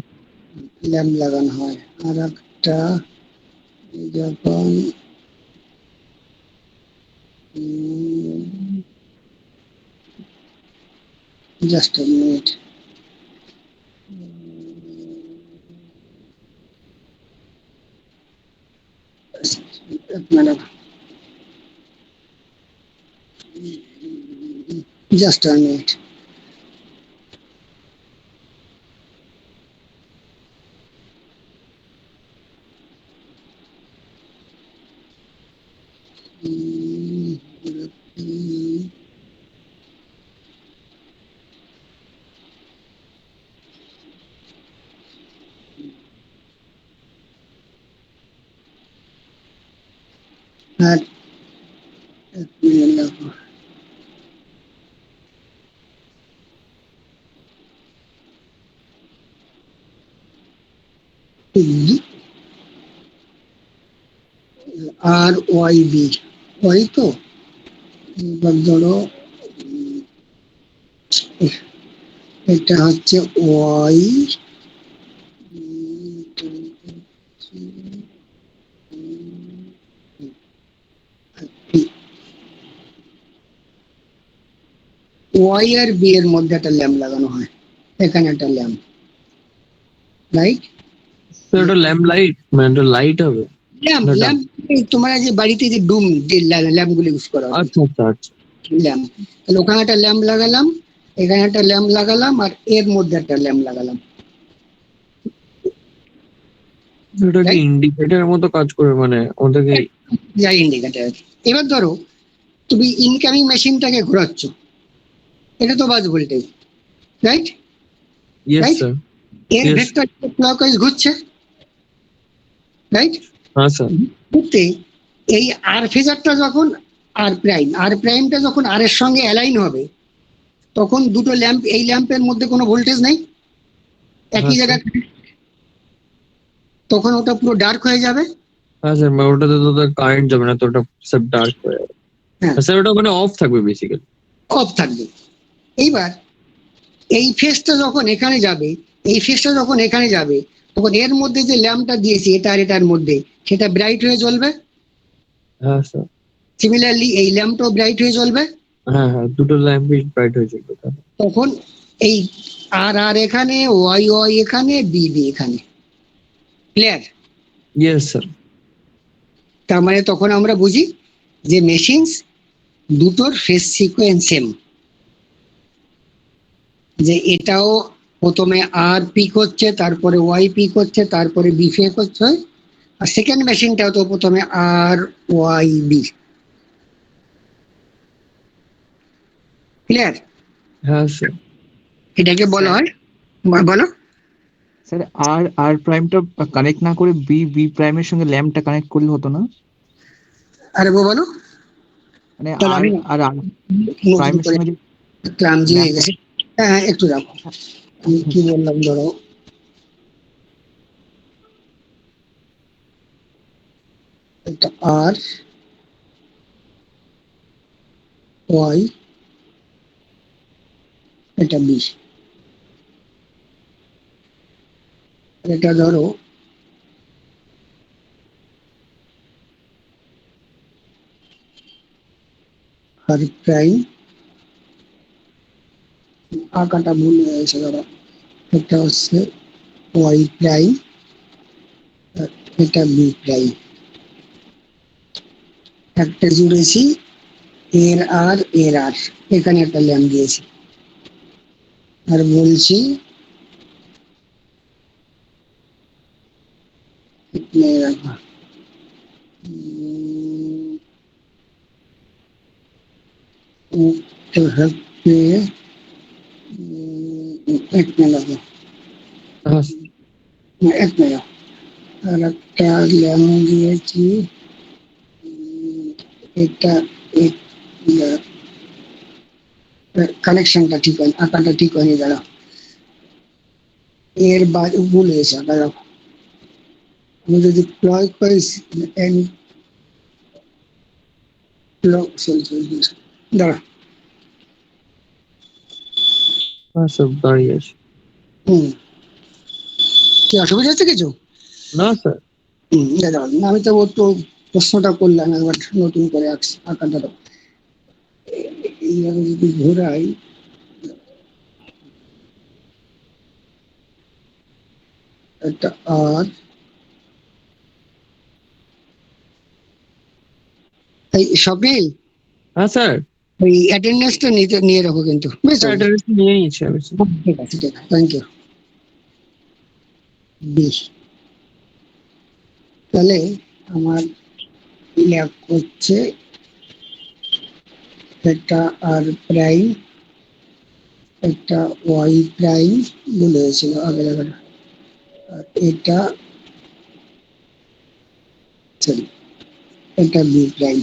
Speaker 1: ল্যাম্প লাগানো হয়, আর একটা যখন জাস্ট a minute, মানে জাস্ট a minute. আর এক মিনিট লাগবে। আর ওয়াই বি, ওয়াই তো এবার ধরো এটা হচ্ছে ওয়াই, ওয়াই আর বি এর মধ্যে একটা ল্যাম্প লাগানো হয়, এখানে একটা ল্যাম্প, রাইট?
Speaker 3: তো এটা ল্যাম্প লাইট, মানে এটা লাইট হবে?
Speaker 1: ল্যাম্প
Speaker 3: না
Speaker 1: ল্যাম্প তোমার যে বাড়িতে যে ডুম যে ল্যাম্প গুলো ইউজ করা হয়,
Speaker 3: আচ্ছা আচ্ছা আচ্ছা।
Speaker 1: ল্যাম্প। তাহলে ওখানে একটা ল্যাম্প লাগালাম, এখানে একটা ল্যাম্প লাগালাম, আর এর মধ্যে একটা ল্যাম্প লাগালাম,
Speaker 3: এটা কি
Speaker 1: রাইট?
Speaker 3: ইন্ডিকেটরের মতো কাজ করে, মানে ওটাকে?
Speaker 1: যাই ইন্ডিকেটার। এবার ধরো তুমি ইনকামিং মেশিনটাকে ঘোরাচ্ছ, এটা তো bus voltage, right?
Speaker 3: Yes
Speaker 1: right,
Speaker 3: sir.
Speaker 1: এর
Speaker 3: Yes.
Speaker 1: ভেক্টর ক্লকওয়াইজ ঘুরছে, রাইট?
Speaker 3: হ্যাঁ স্যার।
Speaker 1: ঘুরতে এই আর ফেজারটা যখন আর প্রাইমটা যখন আর এর সঙ্গে অ্যালাইন হবে, তখন দুটো ল্যাম্প, এই ল্যাম্পের মধ্যে কোনো ভোল্টেজ নেই, একই
Speaker 3: হ্যাঁ,
Speaker 1: জায়গায়, তখন ওটা পুরো ডার্ক হয়ে যাবে।
Speaker 3: হ্যাঁ স্যার, মানে ওটাতে তো কারেন্ট যাবে না, তো ওটা সব ডার্ক হয়ে যাবে।
Speaker 1: হ্যাঁ,
Speaker 3: স্যার ওটা মানে অফ থাকবে বেসিক্যালি।
Speaker 1: অফ থাকবে। এইবার এই ফেজটা যখন এখানে যাবে, এই ফেজটা যখন এখানে যাবে, তখন এর মধ্যে যে ল্যাম্পটা দিয়েছি এটা আর এটার মধ্যে, সেটা ব্রাইট হয়ে জ্বলবে।
Speaker 3: হ্যাঁ স্যার।
Speaker 1: সিমিলারলি এই ল্যাম্পটাও ব্রাইট হয়ে জ্বলবে।
Speaker 3: হ্যাঁ হ্যাঁ, দুটো ল্যাম্পই ব্রাইট হয়ে যাবে তাহলে।
Speaker 1: তখন এই আর আর এখানে, ওয়াই ওয়াই এখানে, বি বি এখানে, ক্লিয়ার?
Speaker 3: Yes sir.
Speaker 1: তার মানে তখন আমরা বুঝি যে মেশিনস দুটোর ফেজ সিকোয়েন্স সেম, যে এটাও প্রথমে আর পিক হচ্ছে, তারপরে ওয়াই পিক হচ্ছে, তারপরে বি ফেক হচ্ছে, আর সেকেন্ড মেশিনটাও তো প্রথমে আর ওয়াই বি, ক্লিয়ার?
Speaker 3: হ্যাঁ স্যার।
Speaker 1: এটাকে বলা হয় বলো।
Speaker 5: স্যার আর আর প্রাইমটা কানেক্ট না করে বি বি প্রাইমের সঙ্গে ল্যাম্পটা কানেক্ট করলে হতো না?
Speaker 1: আরে বলো,
Speaker 5: মানে
Speaker 1: তাহলে
Speaker 5: আর
Speaker 1: আমি
Speaker 5: আর
Speaker 1: নতুন
Speaker 5: প্রাইমের
Speaker 1: করে
Speaker 5: সঙ্গে যে
Speaker 1: ক্লামজি হয়ে
Speaker 5: ল্যাম্পটা।
Speaker 1: গেছে। হ্যাঁ হ্যাঁ, একটু রাখো। আমি কি বললাম ধরো, এটা আর ওয়াই, এটা বি, এটা ধরো আর প্রাইম, আঁকাটা ভুল হয়ে গেছে ধরো, এটা হচ্ছে ওয়াই প্রাইম, আর এটা বি প্রাইম। একটা জুড়েছি এর আর এখানে একটা ল্যাম্প দিয়েছি, আর বলছি এখানে রাখো। এটা হচ্ছে এক মিনিট, এক মিনিট, আর একটা ল্যাম্প দিয়েছি, এটা কানেকশনটা ঠিক হয়, আঁকাটা ঠিক হয়নি, দাঁড়াও। এর বাদ ভুল হয়েছে, দাঁড়াও। আমি যদি ক্লক ওয়াইজ দাঁড়া।
Speaker 2: হ্যাঁ স্যার, দাঁড়িয়ে আছে।
Speaker 1: হম, কি অসুবিধা হচ্ছে কিছু?
Speaker 2: না স্যার।
Speaker 1: দাঁড়াও, আমি তো ও তো প্রশ্নটা করলাম, একবার নতুন করে আঁকাটা দাও। এইভাবে যদি ঘোরাই, একটা আর এই স্বপ্নিল,
Speaker 2: হ্যাঁ স্যার।
Speaker 1: ওই অ্যাটেন্ডেন্সটা নিতে নিয়ে রাখো কিন্তু, বুঝেছো?
Speaker 2: স্যার অ্যাড্রেস নিয়ে নিয়েছি আমি স্যার।
Speaker 1: ঠিক আছে, ঠিক আছে, থ্যাংক ইউ। বেশ, তাহলে আমার ল্যাব হচ্ছে একটা আর প্রাইম, একটা ওয়াই প্রাইম, ভুলে হয়েছিল আগে আগে, আর এটা সরি, এটা বি প্রাইম।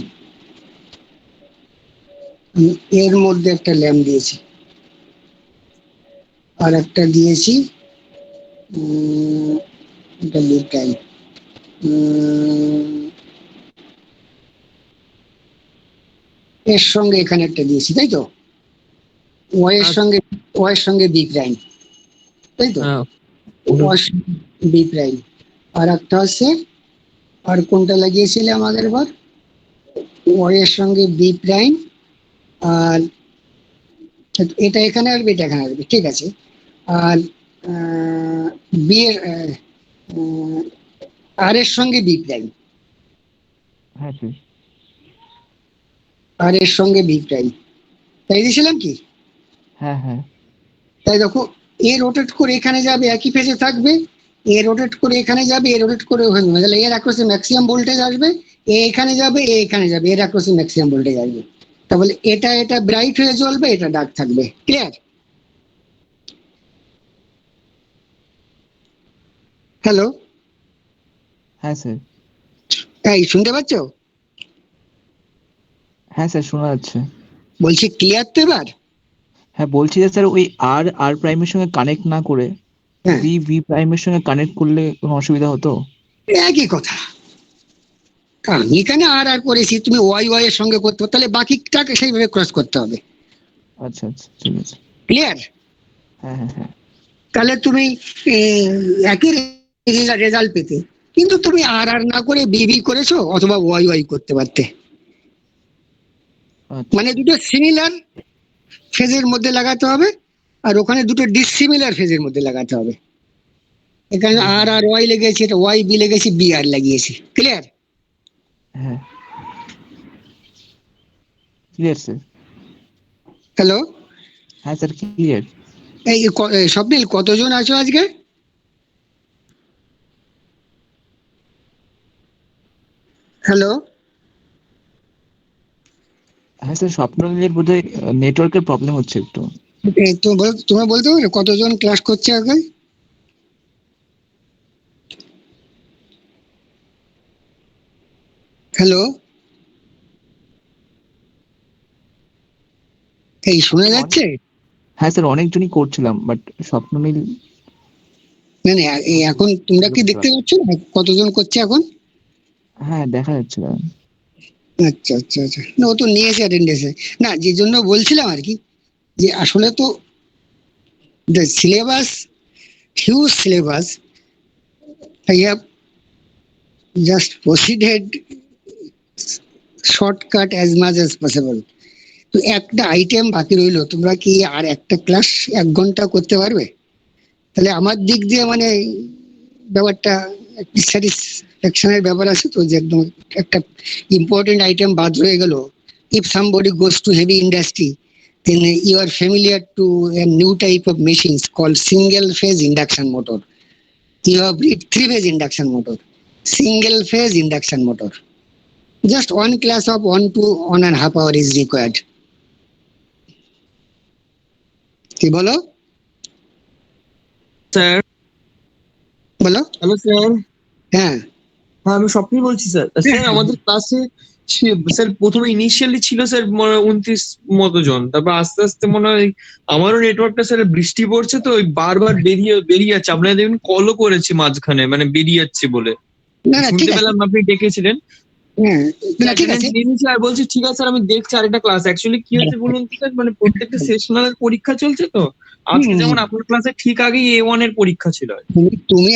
Speaker 1: আমি এর মধ্যে একটা ল্যাম্প দিয়েছি, আর একটা দিয়েছি এটা বি প্রাইম। এর সঙ্গে এখানে একটা দিয়েছি, তাই তো? ওয়াই এর
Speaker 2: হ্যাঁ
Speaker 1: সঙ্গে, ওয়াই এর সঙ্গে বি প্রাইম, তাই তো?
Speaker 2: হ্যাঁ।
Speaker 1: ওয়াই বি প্রাইম, আর একটা হচ্ছে, আর কোনটা লাগিয়েছিলে আমাদের বার? ওয়াই এর সঙ্গে বি প্রাইম, আর এটা এখানে আসবে, এটা এখানে আসবে, ঠিক আছে। আর বি এর আর এর সঙ্গে বি প্রাইম,
Speaker 5: হ্যাঁ স্যার।
Speaker 1: আর এর সঙ্গে বি প্রাইম, তাই দিয়েছিলাম কি?
Speaker 5: হ্যাঁ হ্যাঁ
Speaker 1: তাই দেখো, এ রোটেট করে এখানে যাবে, একই ফেজে থাকবে, এ রোটেট করে এখানে যাবে, এ রোটেট করে ওখানে যাবে, তাহলে এর অ্যাক্রসে ম্যাক্সিমাম ভোল্টেজ আসবে, এ এখানে যাবে, এ এখানে যাবে, এর অ্যাক্রসে ম্যাক্সিমাম ভোল্টেজ আসবে। তাহলে এটা এটা ব্রাইট হয়ে জ্বলবে, এটা ডার্ক থাকবে, ক্লিয়ার? হ্যালো,
Speaker 5: হ্যাঁ স্যার।
Speaker 1: এই শুনতে পাচ্ছ?
Speaker 5: হ্যাঁ স্যার, শোনা যাচ্ছে।
Speaker 1: বলছি ক্লিয়ার তো এবার?
Speaker 5: হ্যাঁ, বলছি যে স্যার ওই আর আর প্রাইমের সঙ্গে কানেক্ট না করে
Speaker 1: হ্যাঁ,
Speaker 5: বি বি প্রাইমের সঙ্গে কানেক্ট করলে কোনো অসুবিধা হতো?
Speaker 1: একই কথা। আমি এখানে আর আর করেছি, তুমি ওয়াই ওয়াই এর সঙ্গে করতে হবে, তাহলে বাকিটাকে সেইভাবে ক্রস করতে হবে,
Speaker 5: আচ্ছা আচ্ছা, ঠিক আছে।
Speaker 1: ক্লিয়ার?
Speaker 5: হ্যাঁ হ্যাঁ হ্যাঁ।
Speaker 1: তাহলে তুমি একই রেজাল্ট পেতে, কিন্তু তুমি আর আর না করে বিবি করেছো, অথবা ওয়াই ওয়াই করতে পারতে।
Speaker 5: আচ্ছা
Speaker 1: মানে দুটো সিমিলার ফেজের মধ্যে লাগাতে হবে, আর ওখানে দুটো ডিসিমিলার ফেজের মধ্যে লাগাতে হবে। এখানে
Speaker 5: হুম,
Speaker 1: আর
Speaker 5: হুম,
Speaker 1: আর ওয়াই লেগেছে, এটা ওয়াই বি লেগেছি, বি আর লাগিয়েছি, ক্লিয়ার?
Speaker 5: হ্যাঁ, ক্লিয়ার স্যার।
Speaker 1: হ্যালো,
Speaker 5: হ্যাঁ স্যার, ক্লিয়ার।
Speaker 1: এই স্বপ্নিল, কতজন আছো আজকে? হ্যালো,
Speaker 5: হ্যাঁ স্যার, স্বপ্ননীলের বোধহয় নেটওয়ার্কের প্রবলেম হচ্ছে একটু।
Speaker 1: তোমরা বলতে পারো কতজন ক্লাস করছে এখন? হ্যালো, এই শোনা যাচ্ছে?
Speaker 5: হ্যাঁ স্যার, অনেকজনই করছিলাম, বাট স্বপ্ননীল
Speaker 1: না না, এখন তোমরা কি দেখতে পাচ্ছ না কতজন করছে এখন?
Speaker 5: হ্যাঁ দেখা যাচ্ছে দাদা।
Speaker 1: আচ্ছা আচ্ছা আচ্ছা, না ও তো নিয়েছে অ্যাটেন্ডেন্সে। না, যে জন্য বলছিলাম আর কি, যে আসলে তো the syllabus, huge syllabus, I have just proceeded shortcut as much as possible. তো একটা আইটেম বাকি রইলো, তোমরা কি আর একটা ক্লাস 1 ঘন্টা করতে পারবে? তাহলে আমার দিক দিয়ে মানে ব্যাপারটা স্যাটিসফ্যাকশনের ব্যাপার আছে তো, যে একদম একটা ইম্পর্টেন্ট আইটেম বাদ রয়ে গেল। If somebody goes to heavy industry, then you are familiar to a new type of machines called single phase induction motor. You have read 3-phase induction motor, single phase induction motor. Just one class of 1 to 1.5 hour is required. কি বলো?
Speaker 2: Sir,
Speaker 1: বলো।
Speaker 2: Hello sir.
Speaker 1: হ্যাঁ
Speaker 2: হ্যাঁ, আমি স্বপ্নই বলছি sir. Sir আমাদের ক্লাসে স্যার প্রথমে ইনিশিয়ালি ছিল স্যার 29 মতো জন, তারপর আস্তে আস্তে মনে হয় আমারও নেটওয়ার্কটা স্যার বৃষ্টি পড়ছে তো ওই বারবার বেরিয়ে যাচ্ছে। আপনারা দেখুন কলও করেছি মাঝখানে, মানে বেরিয়ে যাচ্ছে বলে।
Speaker 1: না না, ঠিক
Speaker 2: শুনতে
Speaker 1: আছে।
Speaker 2: পেলাম আপনি ডেকেছিলেন।
Speaker 1: হ্যাঁ না, ঠিক আছে।
Speaker 2: আর বলছি ঠিক আছে স্যার, আমি দেখছি আরেকটা ক্লাস। অ্যাকচুয়ালি কি হচ্ছে বলুন তো স্যার, মানে প্রত্যেকটা সেশনালের পরীক্ষা চলছে তো। আজকে যেমন আপনার ক্লাসে ঠিক আগেই A1 এর পরীক্ষা ছিল।
Speaker 1: তুমি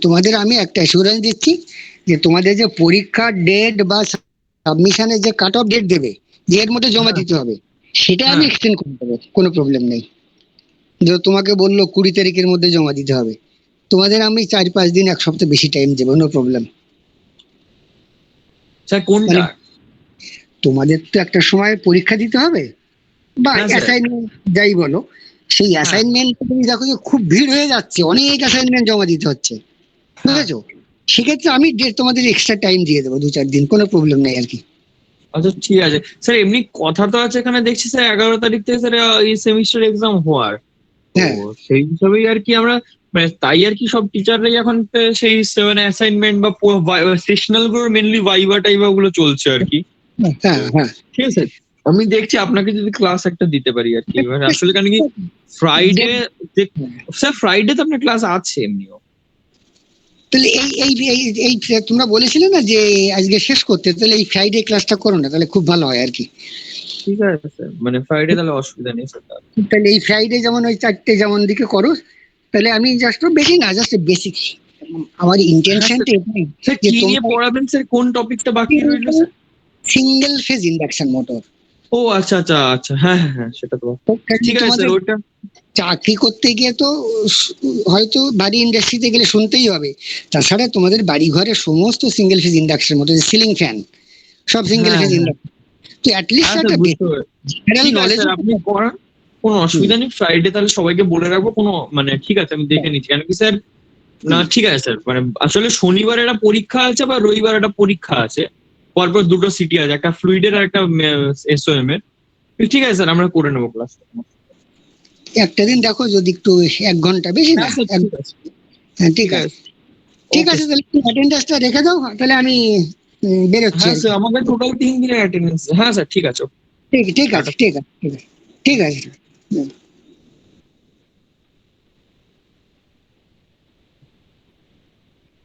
Speaker 1: তোমাদের আমি একটা অ্যাসুরেন্স দিচ্ছি যে তোমাদের যে পরীক্ষার ডেট বা সাবমিশনের যে কাট অফ ডেট দেবে, যে এর মধ্যে জমা দিতে হবে, সেটা আমি এক্সটেন্ড করে দেবো, কোনো প্রবলেম নেই। যে তোমাকে বললো 20 তারিখের মধ্যে জমা দিতে হবে, তোমাদের আমি 4-5 দিন, 1 সপ্তাহ বেশি টাইম দেবো, নো প্রবলেম।
Speaker 2: স্যার কোনটা?
Speaker 1: তোমাদের তো একটা সময় পরীক্ষা দিতে হবে বা
Speaker 2: হ্যাঁ, স্যার।
Speaker 1: অ্যাসাইনমেন্ট যাই বলো, সেই অ্যাসাইনমেন্ট তুমি দেখো যে খুব ভিড় হয়ে যাচ্ছে, অনেক অ্যাসাইনমেন্ট জমা দিতে হচ্ছে, বুঝেছো? সেক্ষেত্রে আমি তোমাদের এক্সট্রা টাইম দিয়ে দেবো 2-4 দিন, কোনো প্রবলেম নেই আর কি।
Speaker 2: আচ্ছা ঠিক আছে স্যার। এমনি কথা তো আছে এখানে, দেখছি স্যার 11 তারিখ থেকে স্যার এই সেমিস্টার এক্সাম হওয়ার।
Speaker 1: হ্যাঁ।
Speaker 2: তো সেই হিসাবেই আর কি আমরা, মানে তাই আর কি সব টিচাররাই এখন সেই অ্যাসাইনমেন্ট বা সেশনাল গুলো মেনলি ভাইভা টাইভা গুলো চলছে আর কি।
Speaker 1: হ্যাঁ হ্যাঁ,
Speaker 2: ঠিক আছে, আমি দেখছি আপনাকে যদি ক্লাস একটা দিতে পারি আর কি। এবার আসলে কেন কি ফ্রাইডে, স্যার ফ্রাইডে তো আপনার ক্লাস আছে এমনিও।
Speaker 1: তাহলে এই এই এই তোমরা বলেছিলে না যে আজকে শেষ করতে, তাহলে এই ফ্রাইডে ক্লাসটা করো না, তাহলে খুব ভালো হয় আর কি।
Speaker 2: ঠিক আছে স্যার, মানে ফ্রাইডে তাহলে অসুবিধা নেই স্যার।
Speaker 1: তাহলে এই ফ্রাইডে যেমন ওই 4টে যেমন দিকে করো, তাহলে আমি জাস্ট বেশি না, জাস্ট বেসিক, আমার ইন্টেনশনটা এটাই
Speaker 2: স্যার
Speaker 1: যে
Speaker 2: কি নিয়ে পড়াবেন স্যার? কোন টপিকটা বাকি রইলো sir?
Speaker 1: Single phase induction motor.
Speaker 2: ও আচ্ছা আচ্ছা আচ্ছা, হ্যাঁ হ্যাঁ হ্যাঁ, সেটা তো ঠিক আছে স্যার। ওটা
Speaker 1: চাকরি করতে গিয়ে তো হয়তো বাড়ি ইন্ডাস্ট্রিতে গেলে শুনতেই হবে, তাছাড়া তোমাদের বাড়ি ঘরে সমস্ত single phase induction motor, ceiling fan সব সিঙ্গেল ফেজ ইন্ডাকশন, তো অ্যাটলিস্ট একটা জেনারেল নলেজ
Speaker 2: আপনি পড়ান, কোনো অসুবিধা নেই। ফ্রাইডে তাহলে সবাইকে বলে রাখবো, কোনো মানে ঠিক আছে, আমি দেখে নিচ্ছি। কেন কি স্যার, না ঠিক আছে স্যার, মানে আসলে শনিবার একটা পরীক্ষা আছে বা রবিবার একটা পরীক্ষা আছে, পরপর দুটো সিটি আছে, একটা ফ্লুইডের আর একটা SOM এর। ঠিক আছে স্যার, আমরা করে নেবো ক্লাস।
Speaker 1: একটা দিন দেখো যদি একটু 1 ঘন্টা, বেশি না। হ্যাঁ ঠিক আছে, ঠিক আছে, তাহলে অ্যাটেন্ডেন্সটা রেখে দাও, তাহলে আমি বেরোচ্ছি।
Speaker 2: হ্যাঁ স্যার, আমাদের টোটাল 3 দিনের অ্যাটেন্ডেন্স। হ্যাঁ স্যার, ঠিক আছে।
Speaker 1: ঠিক আছে ঠিক আছে ঠিক আছে ঠিক আছে।